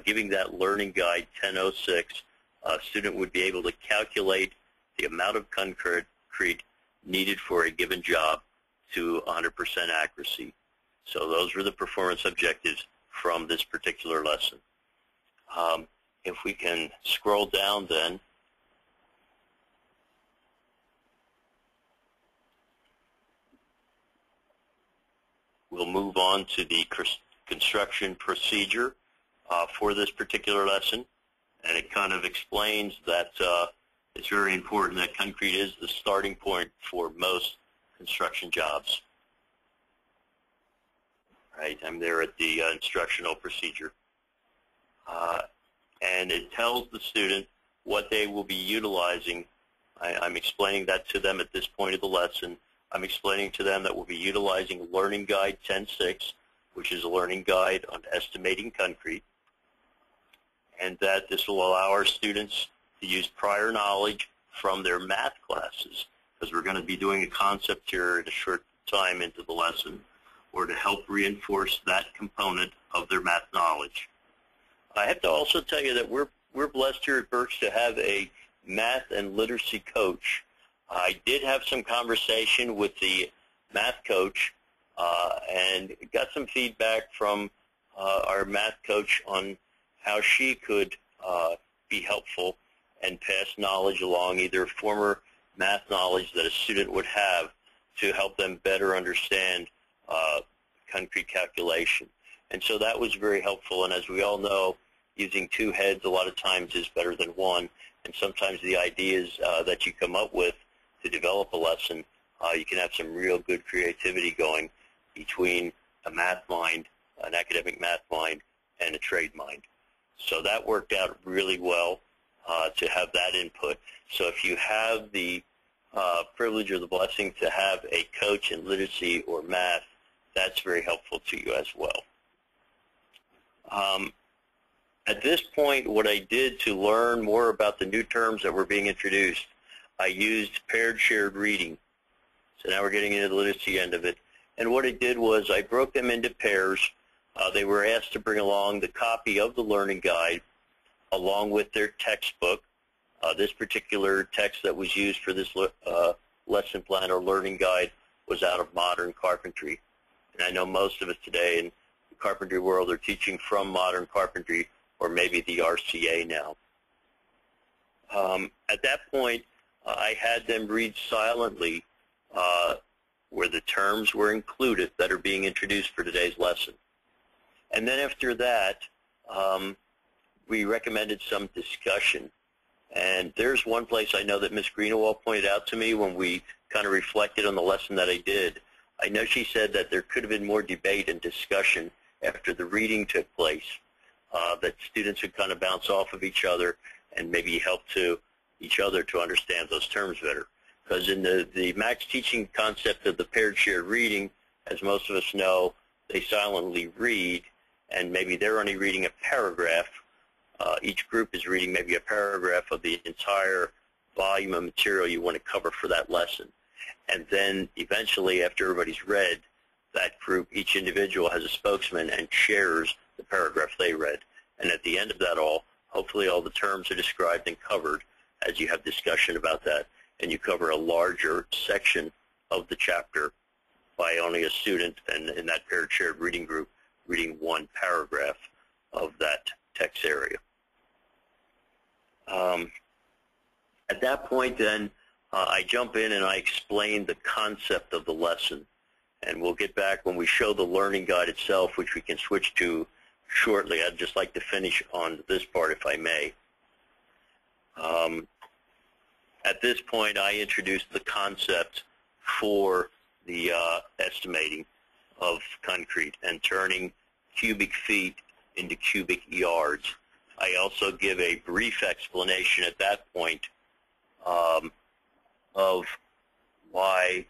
giving that learning guide 1006, a student would be able to calculate the amount of concrete needed for a given job to 100% accuracy. So those were the performance objectives from this particular lesson. If we can scroll down then, we'll move on to the construction procedure for this particular lesson, and it kind of explains that it's very important that concrete is the starting point for most construction jobs. Right, I'm there at the instructional procedure. And it tells the student what they will be utilizing. I'm explaining that to them at this point of the lesson. I'm explaining to them that we'll be utilizing Learning Guide 10.6, which is a learning guide on estimating concrete, and that this will allow our students to use prior knowledge from their math classes, because we're going to be doing a concept here in a short time into the lesson, or to help reinforce that component of their math knowledge. I have to also tell you that we're blessed here at Berks to have a math and literacy coach. I did have some conversation with the math coach and got some feedback from our math coach on how she could be helpful and pass knowledge along, either former math knowledge that a student would have to help them better understand concrete calculation. And so that was very helpful, and as we all know, using two heads a lot of times is better than one, and sometimes the ideas that you come up with to develop a lesson, you can have some real good creativity going between a math mind, an academic math mind, and a trade mind. So that worked out really well to have that input. So if you have the privilege or the blessing to have a coach in literacy or math, that's very helpful to you as well. At this point, what I did to learn more about the new terms that were being introduced, I used paired shared reading. So now we're getting into the literacy end of it. And what I did was I broke them into pairs. They were asked to bring along the copy of the learning guide along with their textbook. This particular text that was used for this lesson plan or learning guide was out of modern carpentry. And I know most of us today in the carpentry world are teaching from modern carpentry or maybe the RCA now. At that point, I had them read silently where the terms were included that are being introduced for today's lesson. And then after that, we recommended some discussion. And there's one place I know that Ms. Greenawalt pointed out to me when we kind of reflected on the lesson that I did. I know she said that there could have been more debate and discussion after the reading took place, that students would kind of bounce off of each other and maybe help to each other to understand those terms better. Because in the max teaching concept of the paired shared reading, as most of us know, they silently read, and maybe they're only reading a paragraph. Each group is reading maybe a paragraph of the entire volume of material you want to cover for that lesson. And then eventually, after everybody's read, that group, each individual has a spokesman and shares the paragraph they read. And at the end of that all, hopefully all the terms are described and covered as you have discussion about that, and you cover a larger section of the chapter by only a student and in that paired shared reading group reading one paragraph of that text area. At that point then, I jump in and I explain the concept of the lesson. And we'll get back when we show the learning guide itself, which we can switch to shortly. I'd just like to finish on this part, if I may. At this point, I introduced the concept for the estimating of concrete and turning cubic feet into cubic yards. I also give a brief explanation at that point of why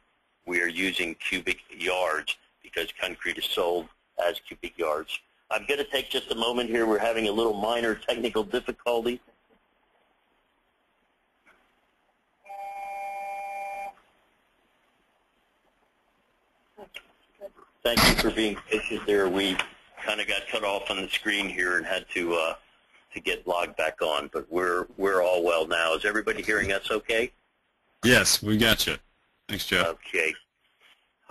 we are using cubic yards, because concrete is sold as cubic yards. I'm going to take just a moment here. We're having a little minor technical difficulty. Thank you for being patient there. We kind of got cut off on the screen here and had to get logged back on, but we're all well now. Is everybody hearing us okay? Yes, we got you. Thanks, Jeff. Okay.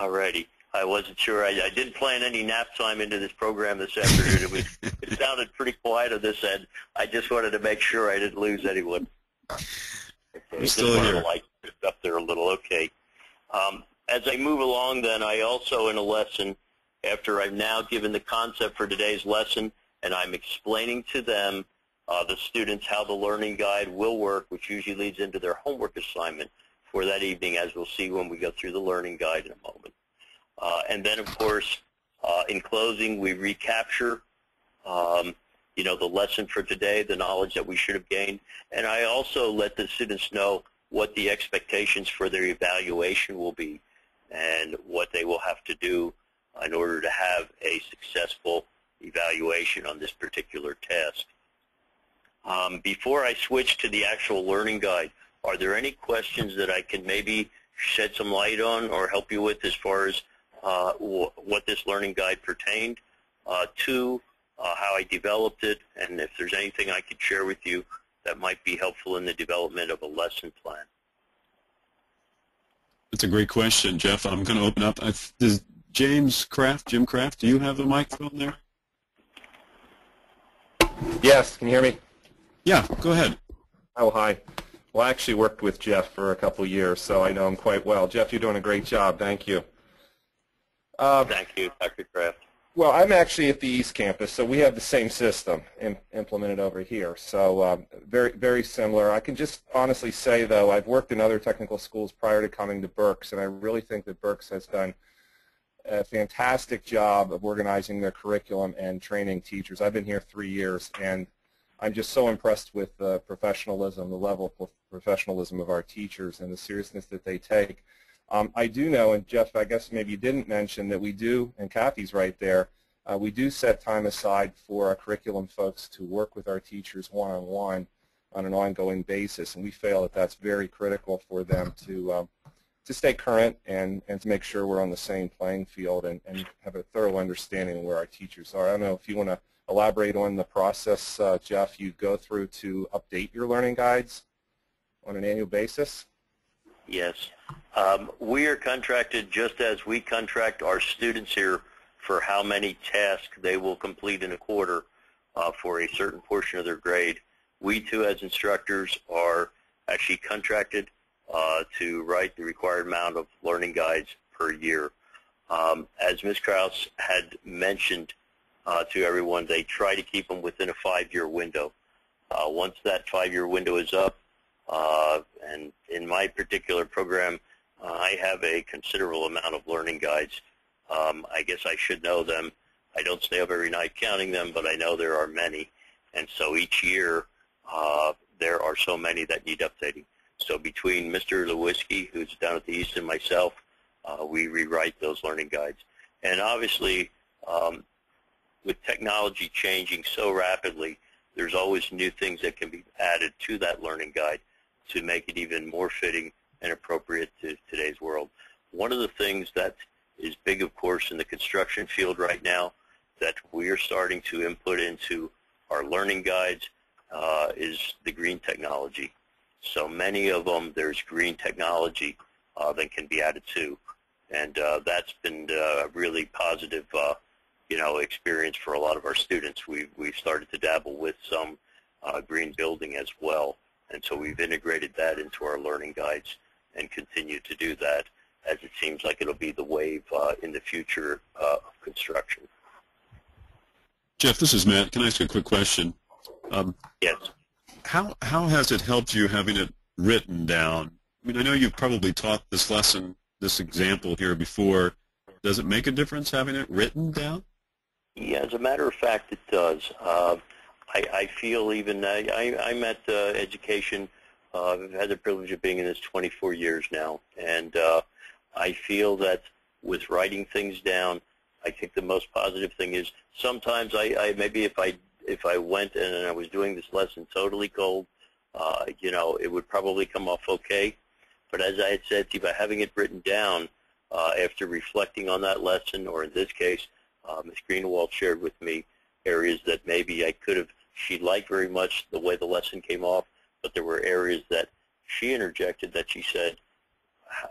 All righty. I wasn't sure. I didn't plan any nap time into this program this afternoon. It sounded pretty quiet on this end. I just wanted to make sure I didn't lose anyone. Okay. We're still here. The light up there a little. Okay. As I move along, then, I also, in a lesson, after I've now given the concept for today's lesson, and I'm explaining to them, the students, how the learning guide will work, which usually leads into their homework assignment for that evening, as we'll see when we go through the learning guide in a moment. And then, of course, in closing, we recapture, the lesson for today, the knowledge that we should have gained. And I also let the students know what the expectations for their evaluation will be and what they will have to do in order to have a successful evaluation on this particular test. Before I switch to the actual learning guide, are there any questions that I can maybe shed some light on or help you with as far as what this learning guide pertained to, how I developed it, and if there's anything I could share with you that might be helpful in the development of a lesson plan? That's a great question, Jeff. I'm going to open up. Does Jim Kraft, do you have the microphone there? Yes, can you hear me? Yeah, go ahead. Oh, hi. Well, I actually worked with Jeff for a couple of years, so I know him quite well. Jeff, you're doing a great job. Thank you. Thank you, Dr. Kraft. Well, I'm actually at the East Campus, so we have the same system implemented over here. So very, very similar. I can just honestly say, though, I've worked in other technical schools prior to coming to Berks, and I really think that Berks has done a fantastic job of organizing their curriculum and training teachers. I've been here 3 years, and I'm just so impressed with the professionalism, the level of professionalism of our teachers and the seriousness that they take. I do know, and Jeff, I guess maybe you didn't mention that we do, and Kathy's right there, we do set time aside for our curriculum folks to work with our teachers one-on-one on an ongoing basis, and we feel that that's very critical for them to stay current and to make sure we're on the same playing field and have a thorough understanding of where our teachers are. I don't know if you want to elaborate on the process, Jeff, you go through to update your learning guides on an annual basis? Yes. We are contracted just as we contract our students here for how many tasks they will complete in a quarter for a certain portion of their grade. We, too, as instructors, are actually contracted to write the required amount of learning guides per year. As Ms. Krause had mentioned to everyone, they try to keep them within a 5-year window. Once that 5-year window is up, and in my particular program, I have a considerable amount of learning guides. I guess I should know them. I don't stay up every night counting them, but I know there are many. And so each year, there are so many that need updating. So between Mr. Lewinsky, who's down at the East, and myself, we rewrite those learning guides. And obviously, with technology changing so rapidly, there's always new things that can be added to that learning guide to make it even more fitting and appropriate to today's world. One of the things that is big, of course, in the construction field right now that we are starting to input into our learning guides is the green technology. So many of them, there's green technology that can be added to. And that's been a really positive experience for a lot of our students. We've started to dabble with some green building as well. And so we've integrated that into our learning guides and continue to do that, as it seems like it'll be the wave in the future of construction. Jeff, this is Matt. Can I ask you a quick question? Yes. How has it helped you having it written down? I mean, I know you've probably taught this lesson, this example here before. Does it make a difference having it written down? Yeah, as a matter of fact, it does. I feel even, I'm at education, I've had the privilege of being in this 24 years now, and I feel that with writing things down, I think the most positive thing is sometimes maybe if I went and I was doing this lesson totally cold, you know, it would probably come off okay. But as I had said to you, by having it written down, after reflecting on that lesson, or in this case, Ms. Greenewald shared with me areas that maybe I could have, she liked very much the way the lesson came off, but there were areas that she interjected that she said,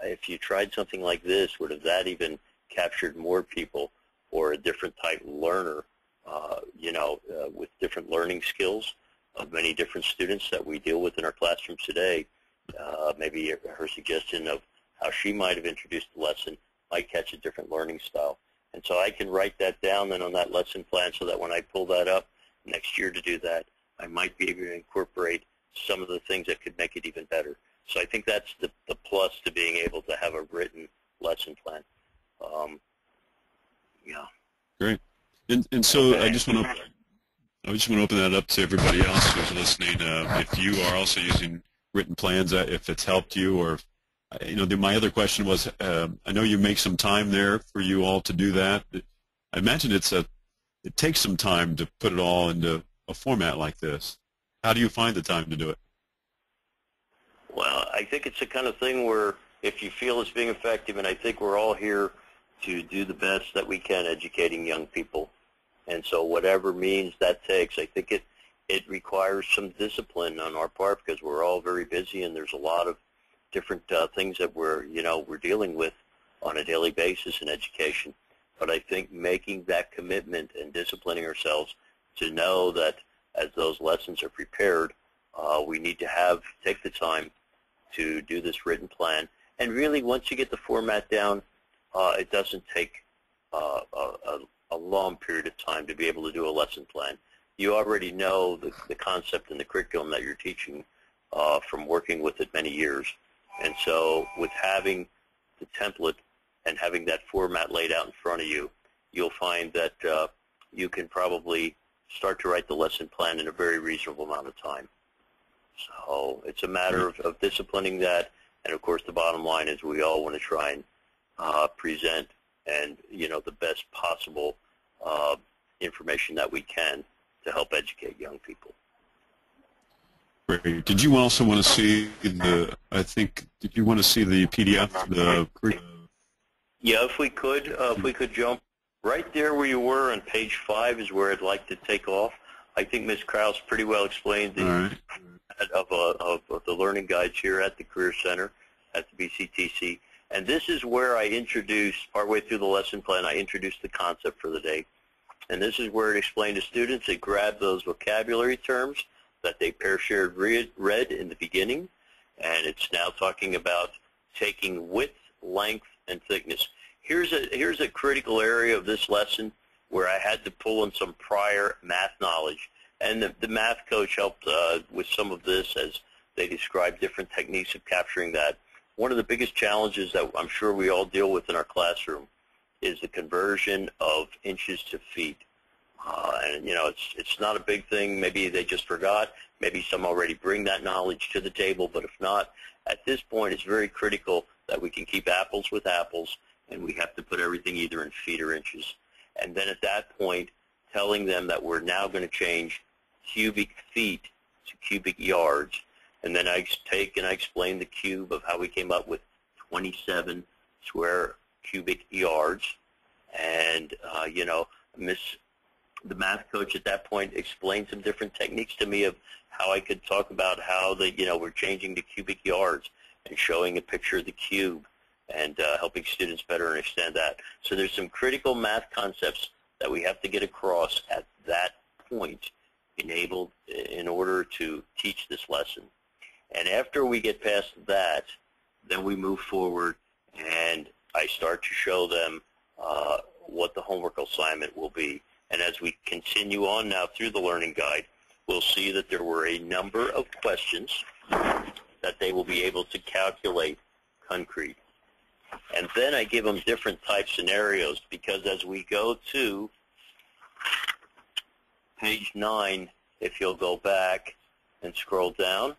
if you tried something like this, would have that even captured more people, or a different type of learner, you know, with different learning skills of many different students that we deal with in our classrooms today. Maybe her suggestion of how she might have introduced the lesson might catch a different learning style. And so I can write that down then on that lesson plan so that when I pull that up next year to do that, I might be able to incorporate some of the things that could make it even better. So I think that's the plus to being able to have a written lesson plan. Yeah. Great. And so I just want to open that up to everybody else who's listening. If you are also using written plans, if it's helped you, or you know, my other question was, I know you make some time there for you all to do that. I imagine it takes some time to put it all into a format like this. How do you find the time to do it? Well, I think it's the kind of thing where if you feel it's being effective, and I think we're all here to do the best that we can educating young people. And so whatever means that takes, I think it requires some discipline on our part, because we're all very busy and there's a lot of different things that we're dealing with on a daily basis in education. But I think making that commitment and disciplining ourselves to know that as those lessons are prepared, we need to take the time to do this written plan. And really, once you get the format down, it doesn't take a long period of time to be able to do a lesson plan. You already know the concept and the curriculum that you're teaching from working with it many years. And so with having the template and having that format laid out in front of you, you'll find that you can probably start to write the lesson plan in a very reasonable amount of time. So it's a matter of disciplining that. And of course, the bottom line is we all want to try and present the best possible information that we can to help educate young people. Great. Did you also want to see did you want to see the PDF? Yeah, if we could jump right there where you were on page 5 is where I'd like to take off. I think Ms. Krause pretty well explained the of the learning guides here at the Career Center at the BCTC. And this is where I introduced, partway through the lesson plan, I introduced the concept for the day. And this is where it explained to students, they grab those vocabulary terms that they pair-shared read in the beginning, and it's now talking about taking width, length, and thickness. Here's a critical area of this lesson where I had to pull in some prior math knowledge, and the math coach helped with some of this as they described different techniques of capturing that. One of the biggest challenges that I'm sure we all deal with in our classroom is the conversion of inches to feet. And it's not a big thing. Maybe they just forgot. Maybe some already bring that knowledge to the table. But if not, at this point, it's very critical that we can keep apples with apples, and we have to put everything either in feet or inches. And then at that point, telling them that we're now going to change cubic feet to cubic yards. And then I take and I explain the cube of how we came up with 27 square cubic yards. And, the math coach at that point explained some different techniques to me of how I could talk about how we're changing to cubic yards and showing a picture of the cube and helping students better understand that. So there's some critical math concepts that we have to get across at that point in order to teach this lesson. And after we get past that, then we move forward and I start to show them what the homework assignment will be. And as we continue on now through the learning guide, we'll see that there were a number of questions that they will be able to calculate concrete. And then I give them different type scenarios, because as we go to page 9, if you'll go back and scroll down,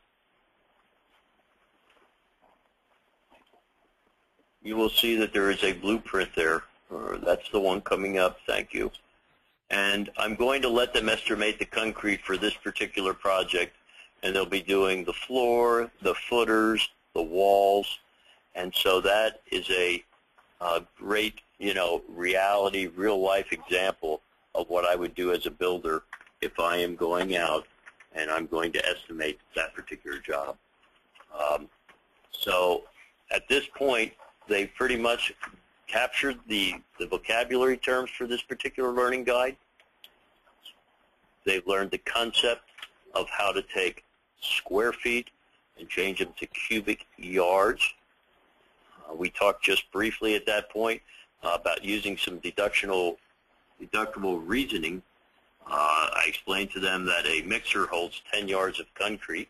you will see that there is a blueprint there. That's the one coming up, thank you. And I'm going to let them estimate the concrete for this particular project, and they'll be doing the floor, the footers, the walls, and so that is a great, reality, real-life example of what I would do as a builder if I am going out and I'm going to estimate that particular job. So at this point, they've pretty much captured the vocabulary terms for this particular learning guide. They've learned the concept of how to take square feet and change them to cubic yards. We talked just briefly at that point about using some deductible reasoning. I explained to them that a mixer holds 10 yards of concrete,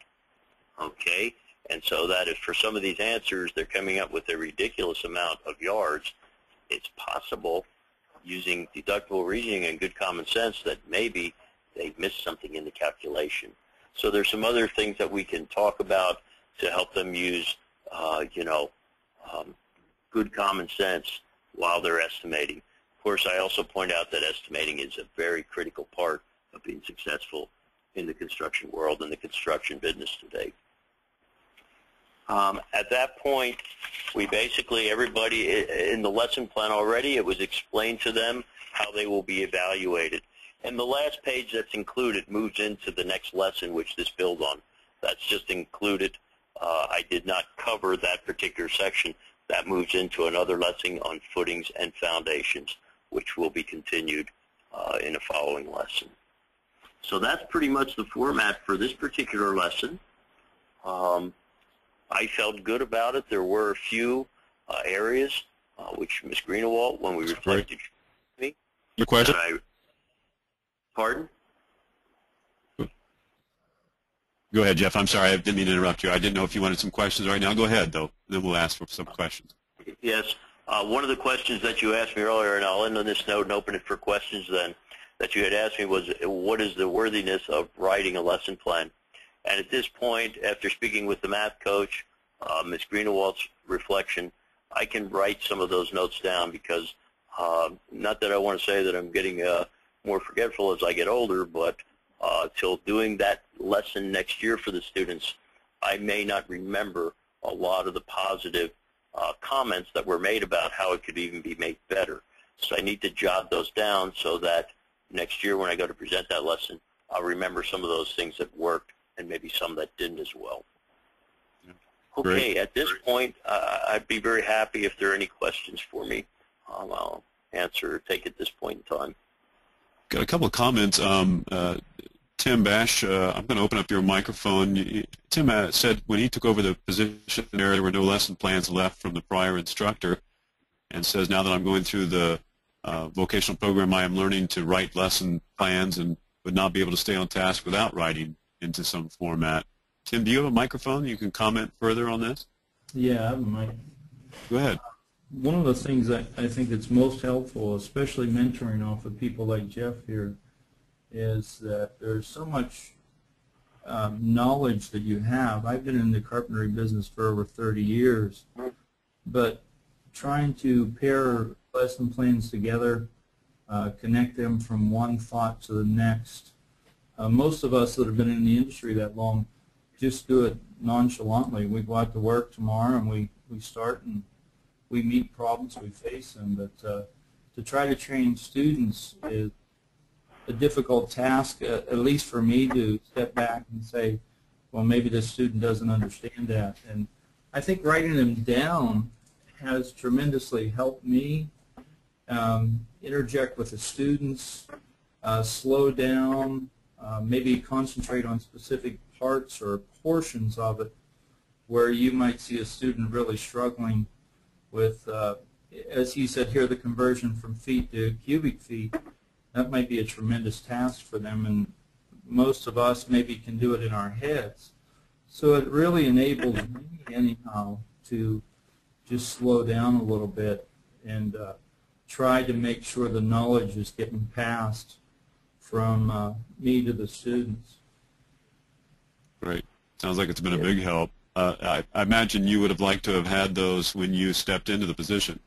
okay? And so that if for some of these answers they're coming up with a ridiculous amount of yards, it's possible using deductible reasoning and good common sense that maybe they missed something in the calculation. So there's some other things that we can talk about to help them use, good common sense while they're estimating. Of course, I also point out that estimating is a very critical part of being successful in the construction world and the construction business today. At that point, we basically, everybody in the lesson plan already, it was explained to them how they will be evaluated. And the last page that's included moves into the next lesson, which this builds on. That's just included. I did not cover that particular section. That moves into another lesson on footings and foundations, which will be continued in a following lesson. So that's pretty much the format for this particular lesson. I felt good about it. There were a few areas which Ms. Greenewalt, when we reflected, me. Your question? Pardon? Go ahead, Jeff. I'm sorry. I didn't mean to interrupt you. I didn't know if you wanted some questions right now. Go ahead, though. Then we'll ask for some questions. Yes. One of the questions that you asked me earlier, and I'll end on this note and open it for questions then, that you had asked me was, what is the worthiness of writing a lesson plan? And at this point, after speaking with the math coach, Ms. Greenewalt's reflection, I can write some of those notes down because, not that I want to say that I'm getting more forgetful as I get older, but till doing that lesson next year for the students, I may not remember a lot of the positive comments that were made about how it could even be made better. So I need to jot those down so that next year when I go to present that lesson, I'll remember some of those things that worked and maybe some that didn't as well. Okay, Great. At this point, I'd be very happy if there are any questions for me. I'll answer or take at this point in time. Got a couple of comments. Tim Bash, I'm going to open up your microphone. Tim said when he took over the position there were no lesson plans left from the prior instructor, and says now that I'm going through the vocational program, I am learning to write lesson plans and would not be able to stay on task without writing into some format. Tim, do you have a microphone? You can comment further on this? Yeah, I have a mic. Go ahead. One of the things that I think that's most helpful, especially mentoring off of people like Jeff here, is that there's so much knowledge that you have. I've been in the carpentry business for over 30 years, but trying to pair lesson plans together, connect them from one thought to the next. Most of us that have been in the industry that long just do it nonchalantly. We go out to work tomorrow and we start and we meet problems, we face them, but to try to train students is a difficult task, at least for me, to step back and say, well, maybe this student doesn't understand that. And I think writing them down has tremendously helped me interject with the students, slow down, maybe concentrate on specific parts or portions of it where you might see a student really struggling with, as he said here, the conversion from feet to cubic feet. That might be a tremendous task for them, and most of us maybe can do it in our heads. So it really enables me, anyhow, to just slow down a little bit and try to make sure the knowledge is getting passed from me to the students. Great. Sounds like it's been a big help. I imagine you would have liked to have had those when you stepped into the position.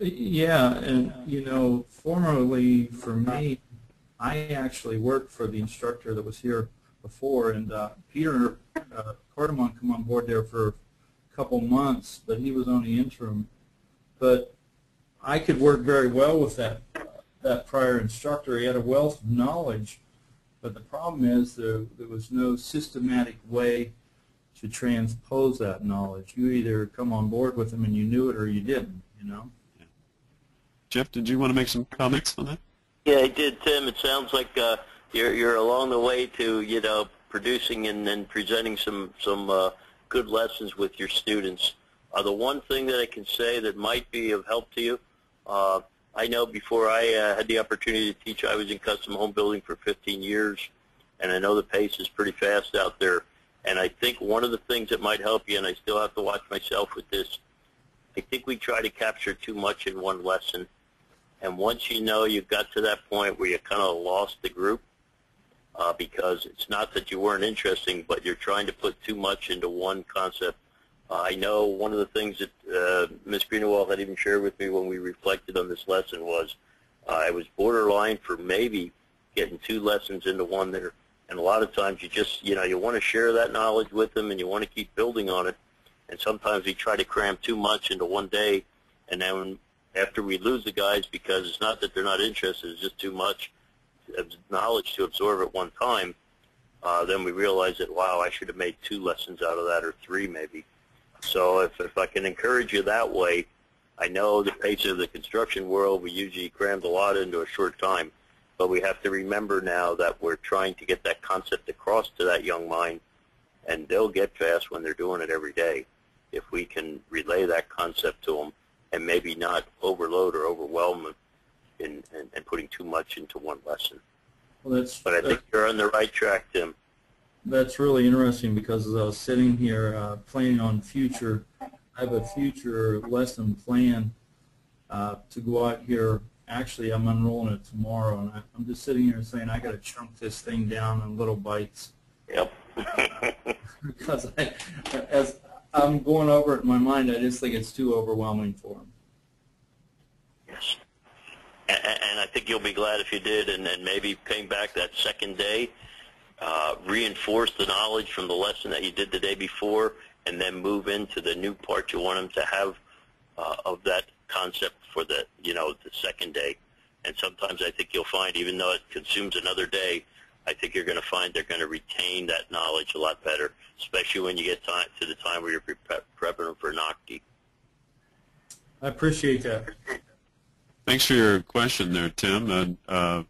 Yeah, and you know, formerly for me, I actually worked for the instructor that was here before, and Peter Cardamon come on board there for a couple months, but he was only interim. But I could work very well with that prior instructor. He had a wealth of knowledge, but the problem is there was no systematic way to transpose that knowledge. You either come on board with him and you knew it or you didn't, you know. Jeff, did you want to make some comments on that? Yeah, I did, Tim. It sounds like you're along the way to producing and presenting some good lessons with your students. The one thing that I can say that might be of help to you, I know before I had the opportunity to teach, I was in custom home building for 15 years, and I know the pace is pretty fast out there. And I think one of the things that might help you, and I still have to watch myself with this, I think we try to capture too much in one lesson. And once you know you've got to that point where you kind of lost the group, because it's not that you weren't interesting, but you're trying to put too much into one concept. I know one of the things that Ms. Greenewald had even shared with me when we reflected on this lesson was I was borderline for maybe getting 2 lessons into one there. And a lot of times you just, you want to share that knowledge with them and you want to keep building on it. And sometimes we try to cram too much into one day, and then after we lose the guys, because it's not that they're not interested, it's just too much knowledge to absorb at one time, then we realize that, wow, I should have made 2 lessons out of that, or 3 maybe. So if I can encourage you that way, I know the pace of the construction world, we usually crammed a lot into a short time, but we have to remember now that we're trying to get that concept across to that young mind, and they'll get fast when they're doing it every day if we can relay that concept to them and maybe not overload or overwhelm them in putting too much into one lesson. Well, but I think you're on the right track, Tim. That's really interesting, because as I was sitting here planning on I have a future lesson plan to go out here. Actually, I'm unrolling it tomorrow, and I'm just sitting here saying I got to chunk this thing down in little bites. Yep. Because as I'm going over it in my mind, I just think it's too overwhelming for them. Yes. And I think you'll be glad if you did, and then maybe came back that second day, reinforce the knowledge from the lesson that you did the day before, and then move into the new part you want them to have of that concept for the second day. And sometimes I think you'll find, even though it consumes another day, I think you're going to find they're going to retain that knowledge a lot better, especially when you get to the time where you're prepping them for Nocti. I appreciate that. Thanks for your question there, Tim. And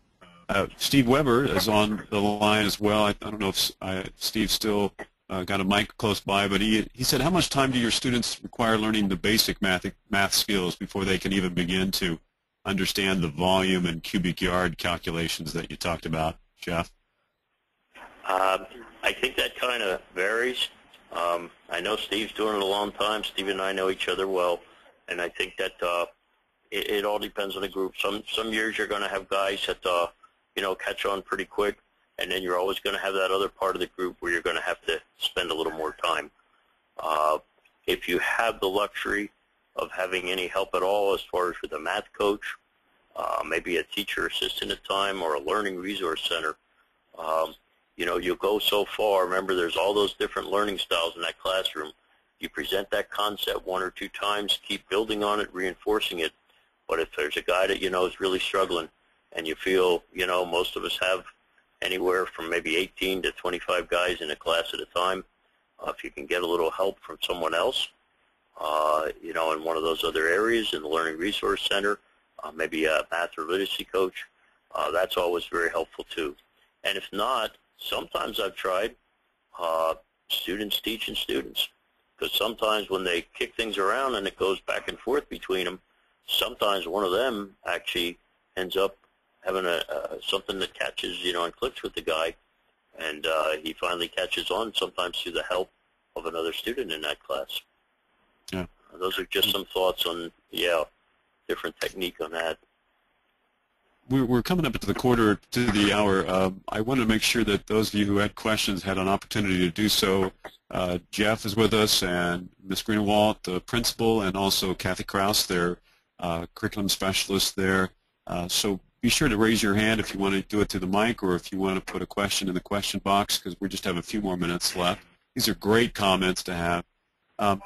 Steve Weber is on the line as well. I don't know if Steve's still got a mic close by, but he said, how much time do your students require learning the basic math skills before they can even begin to understand the volume and cubic yard calculations that you talked about, Jeff? I think that kind of varies. I know Steve's doing it a long time. Steve and I know each other well, and I think that it all depends on the group. Some years you're going to have guys that catch on pretty quick, and then you're always going to have that other part of the group where you're going to have to spend a little more time. If you have the luxury of having any help at all as far as with a math coach, maybe a teacher assistant at time, or a learning resource center, you'll go so far. Remember, there's all those different learning styles in that classroom. You present that concept 1 or 2 times, keep building on it, reinforcing it. But if there's a guy that is really struggling, and you feel, most of us have anywhere from maybe 18 to 25 guys in a class at a time, if you can get a little help from someone else, in one of those other areas, in the Learning Resource Center, maybe a math or literacy coach, that's always very helpful too. And if not, sometimes I've tried students teaching students, because sometimes when they kick things around and it goes back and forth between them, sometimes one of them actually ends up having something that catches, and clicks with the guy, and he finally catches on, sometimes through the help of another student in that class. Yeah. Those are just some thoughts on, different technique on that. we're coming up to the quarter to the hour. I wanted to make sure that those of you who had questions had an opportunity to do so. Jeff is with us, and Ms. Greenewalt, the principal, and also Kathy Kraus, their curriculum specialist there. So be sure to raise your hand if you want to do it to the mic, or if you want to put a question in the question box, because we just have a few more minutes left. These are great comments to have.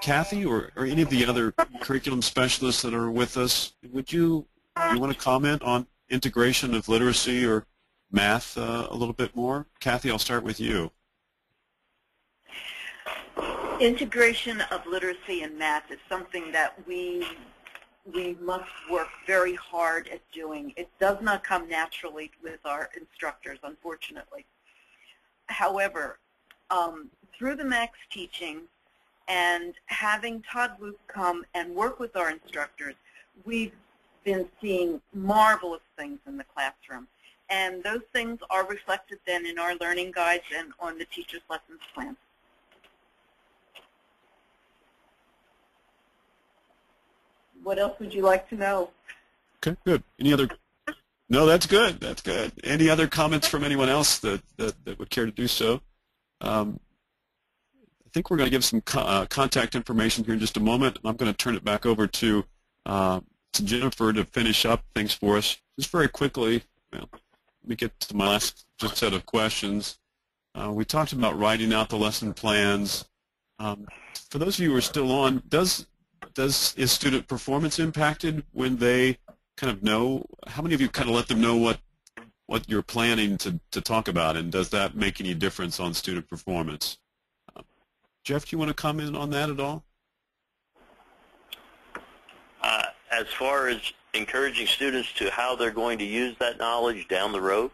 Kathy, or any of the other curriculum specialists that are with us, would you want to comment on integration of literacy or math a little bit more? Kathy, I'll start with you. Integration of literacy and math is something that we must work very hard at doing. It does not come naturally with our instructors, unfortunately. However, through the Max teaching and having Todd Luke come and work with our instructors, we've been seeing marvelous things in the classroom. And those things are reflected then in our learning guides and on the teacher's lessons plan. What else would you like to know? Okay, good. Any other? No, that's good. That's good. Any other comments from anyone else that would care to do so? I think we're going to give some contact information here in just a moment. I'm going to turn it back over to Jennifer to finish up things for us. Just very quickly, well, let me get to my last set of questions. We talked about writing out the lesson plans. For those of you who are still on, is student performance impacted when they kind of know? How many of you kind of let them know what you're planning to talk about, and does that make any difference on student performance? Jeff, do you want to comment on that at all? As far as encouraging students to how they're going to use that knowledge down the road?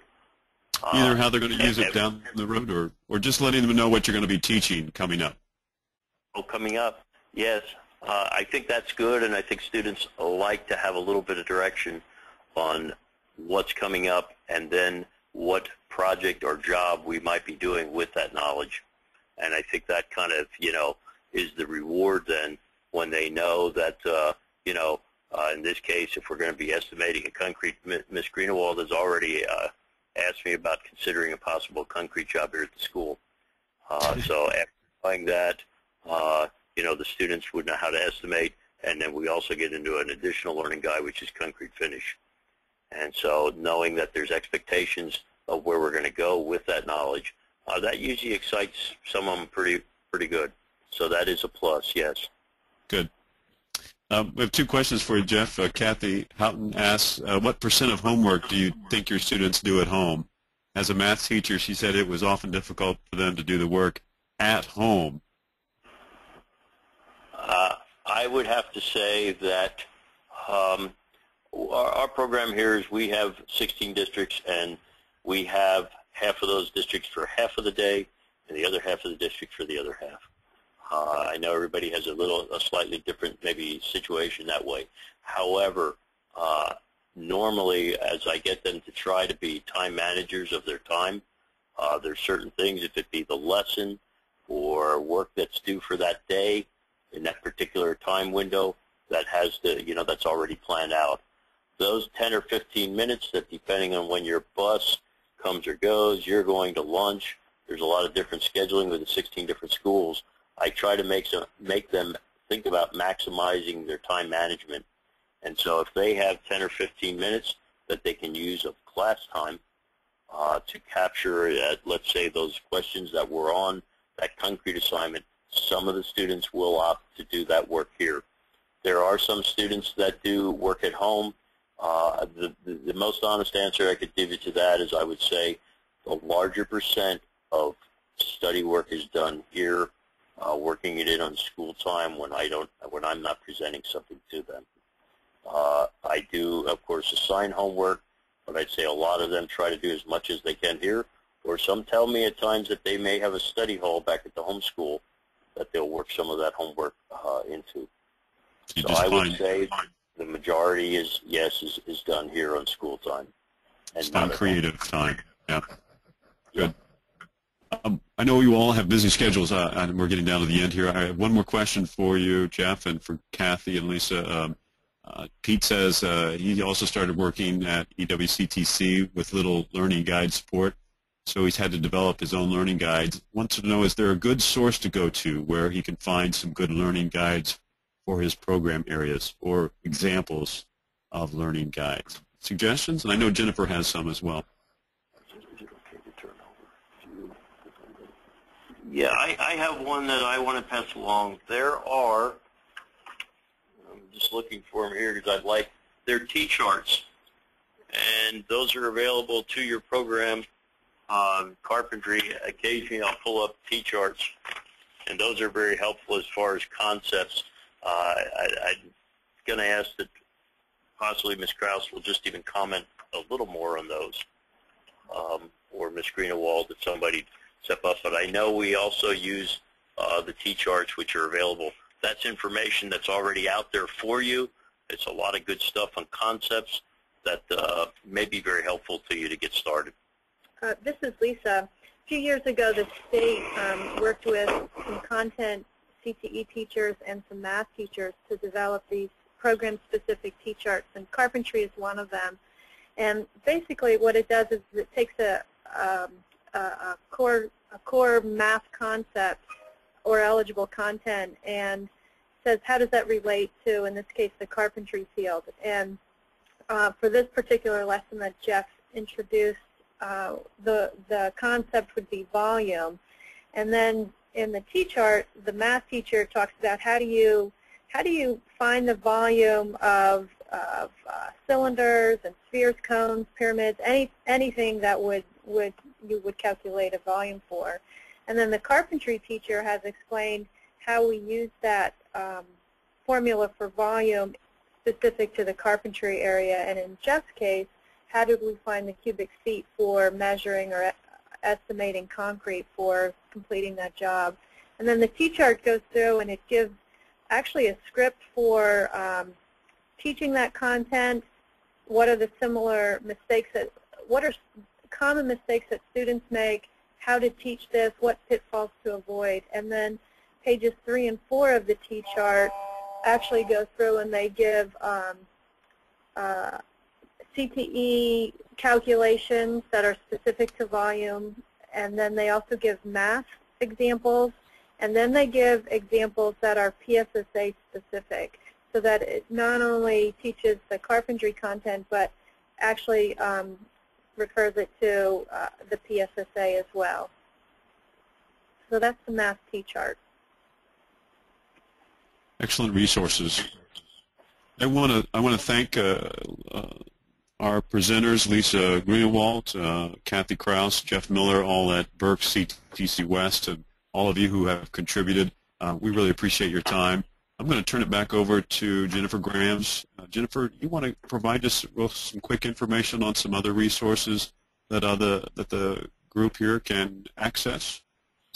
Either how they're going to use it down the road, or just letting them know what you're going to be teaching coming up. Oh, coming up, yes. I think that's good, and I think students like to have a little bit of direction on what's coming up and then what project or job we might be doing with that knowledge. And I think that kind of, is the reward then when they know that, in this case, if we're going to be estimating a concrete, Ms. Greenewald has already asked me about considering a possible concrete job here at the school. So after doing that, the students would know how to estimate, and then we also get into an additional learning guide, which is concrete finish. And so knowing that there's expectations of where we're going to go with that knowledge, that usually excites some of them pretty good. So that is a plus, yes. Good. We have two questions for you, Jeff. Kathy Houghton asks, what % of homework do you think your students do at home? As a math teacher, she said it was often difficult for them to do the work at home. I would have to say that our program here is we have 16 districts, and we have half of those districts for half of the day and the other half of the district for the other half. I know everybody has a slightly different maybe situation that way. However, normally as I get them to try to be time managers of their time, there's certain things, if it be the lesson or work that's due for that day in that particular time window, that has to, that's already planned out. Those 10 or 15 minutes that, depending on when your bus comes or goes, you're going to lunch, there's a lot of different scheduling with the 16 different schools. I try to make them think about maximizing their time management. And so if they have 10 or 15 minutes that they can use of class time to capture, let's say, those questions that were on that concrete assignment, some of the students will opt to do that work here. There are some students that do work at home. The most honest answer I could give you to that is I would say a larger % of study work is done here, working it in on school time when I'm not presenting something to them. I do, of course, assign homework, but I'd say a lot of them try to do as much as they can here, or some tell me at times that they may have a study hall back at the home school that they'll work some of that homework into. So I would say the majority is done here on school time. And it's not creative time. Yeah. Good. I know you all have busy schedules, and we're getting down to the end here. I have one more question for you, Jeff, and for Kathy and Lisa. Pete says he also started working at EWCTC with little learning guide support, so he's had to develop his own learning guides. Wants to know, is there a good source to go to where he can find some good learning guides for his program areas or examples of learning guides? Suggestions? And I know Jennifer has some as well. Yeah, I have one that I want to pass along. There are, I'm just looking for them here because they're T-charts, and those are available to your program on Carpentry. Occasionally I'll pull up T-charts, and those are very helpful as far as concepts. I'm going to ask that possibly Ms. Krause will just even comment a little more on those, or Ms. Greenewald, that somebody step up. But I know we also use the T-charts, which are available. That's information that's already out there for you. It's a lot of good stuff on concepts that may be very helpful to you to get started. This is Lisa. A few years ago, the state worked with some content CTE teachers and some math teachers to develop these program-specific T-charts, and Carpentry is one of them. And basically what it does is it takes a core math concept or eligible content and says how does that relate to, in this case, the carpentry field. And for this particular lesson that Jeff introduced, the concept would be volume. And then in the T-chart, the math teacher talks about how do you find the volume of cylinders and spheres, cones, pyramids, anything that you would calculate a volume for. And then the carpentry teacher has explained how we use that formula for volume specific to the carpentry area. And in Jeff's case, how did we find the cubic feet for measuring or estimating concrete for completing that job. And then the T-chart goes through and it gives actually a script for teaching that content, what are the similar mistakes what are common mistakes that students make, how to teach this, what pitfalls to avoid. And then pages 3 and 4 of the T-chart actually go through and they give CTE calculations that are specific to volume, and then they also give math examples, and then they give examples that are PSSA specific, so that it not only teaches the carpentry content, but actually refers it to the PSSA as well. So that's the math T-chart. Excellent resources. I want to thank our presenters, Lisa Greenewald, Kathy Krause, Jeff Miller, all at Berks CTC West, and all of you who have contributed. We really appreciate your time. I'm going to turn it back over to Jennifer Grams. Jennifer, you want to provide us with some quick information on some other resources that the group here can access?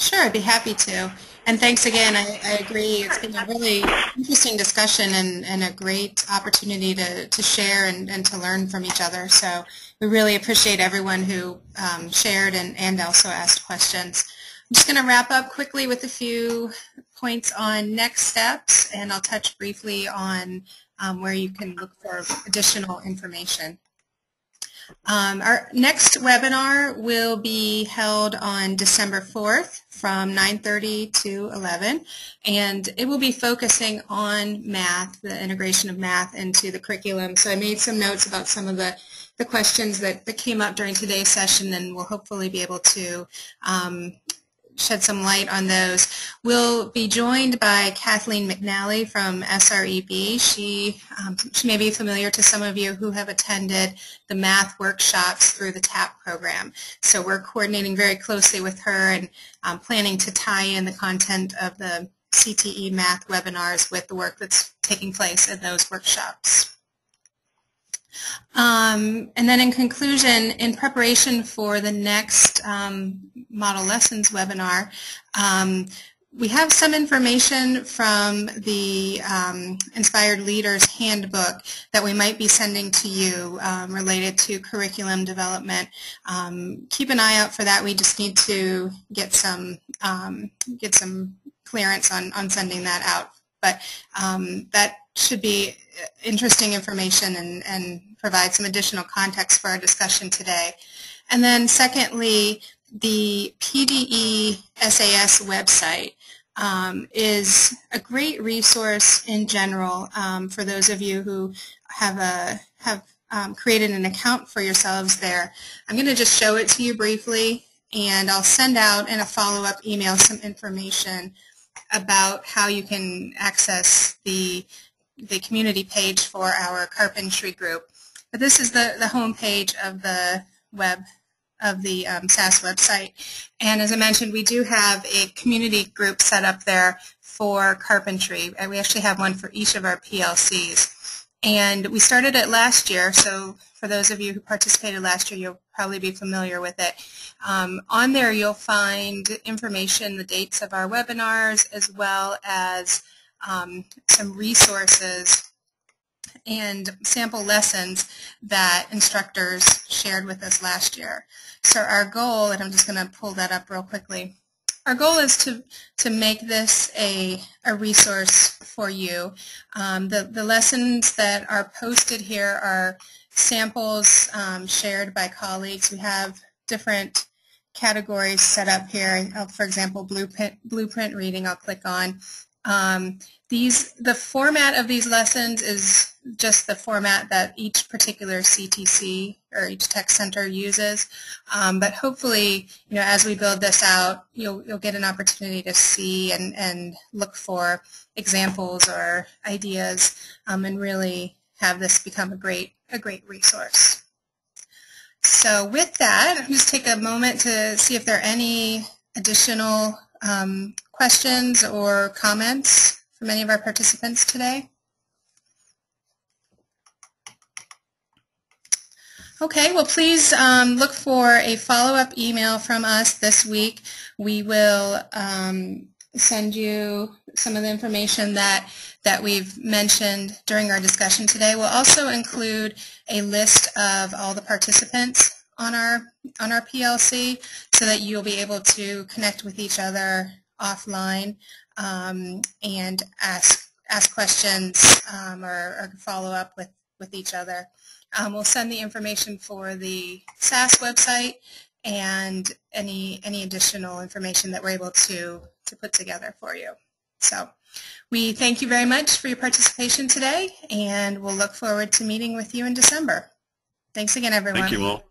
Sure, I'd be happy to. And thanks again. I agree. It's been a really interesting discussion and a great opportunity to share and to learn from each other. So we really appreciate everyone who shared and also asked questions. I'm just going to wrap up quickly with a few points on next steps, and I'll touch briefly on where you can look for additional information. Our next webinar will be held on December 4th from 9:30 to 11, and it will be focusing on math, the integration of math into the curriculum. So I made some notes about some of the questions that came up during today's session, and we'll hopefully be able to shed some light on those. We'll be joined by Kathleen McNally from SREB. She may be familiar to some of you who have attended the math workshops through the TAP program. So we're coordinating very closely with her and planning to tie in the content of the CTE math webinars with the work that's taking place at those workshops. And then in conclusion, in preparation for the next Model Lessons webinar, we have some information from the Inspired Leaders Handbook that we might be sending to you related to curriculum development. Keep an eye out for that. We just need to get some clearance on sending that out. But that should be interesting information and provide some additional context for our discussion today. And then secondly, the PDE SAS website is a great resource in general for those of you who have created an account for yourselves there. I'm going to just show it to you briefly, and I'll send out in a follow-up email some information about how you can access the community page for our carpentry group. But this is the home page of the SAS website. And as I mentioned, we do have a community group set up there for carpentry. And we actually have one for each of our PLCs. And we started it last year, so for those of you who participated last year, you'll probably be familiar with it. On there you'll find information, the dates of our webinars, as well as some resources and sample lessons that instructors shared with us last year. So our goal, and I'm just going to pull that up real quickly, our goal is to make this a resource for you. The lessons that are posted here are samples shared by colleagues. We have different categories set up here. For example, blueprint reading I'll click on. The format of these lessons is just the format that each particular CTC or each tech center uses. But hopefully, as we build this out, you'll get an opportunity to see and look for examples or ideas, and really have this become a great resource. So with that, I'll just take a moment to see if there are any additional questions or comments from any of our participants today. Okay, well please look for a follow-up email from us this week. We will send you some of the information that we've mentioned during our discussion today. We'll also include a list of all the participants on our PLC so that you'll be able to connect with each other offline and ask questions or follow up with each other. We'll send the information for the SAS website and any additional information that we're able to put together for you. So we thank you very much for your participation today, and we'll look forward to meeting with you in December. Thanks again, everyone. Thank you all.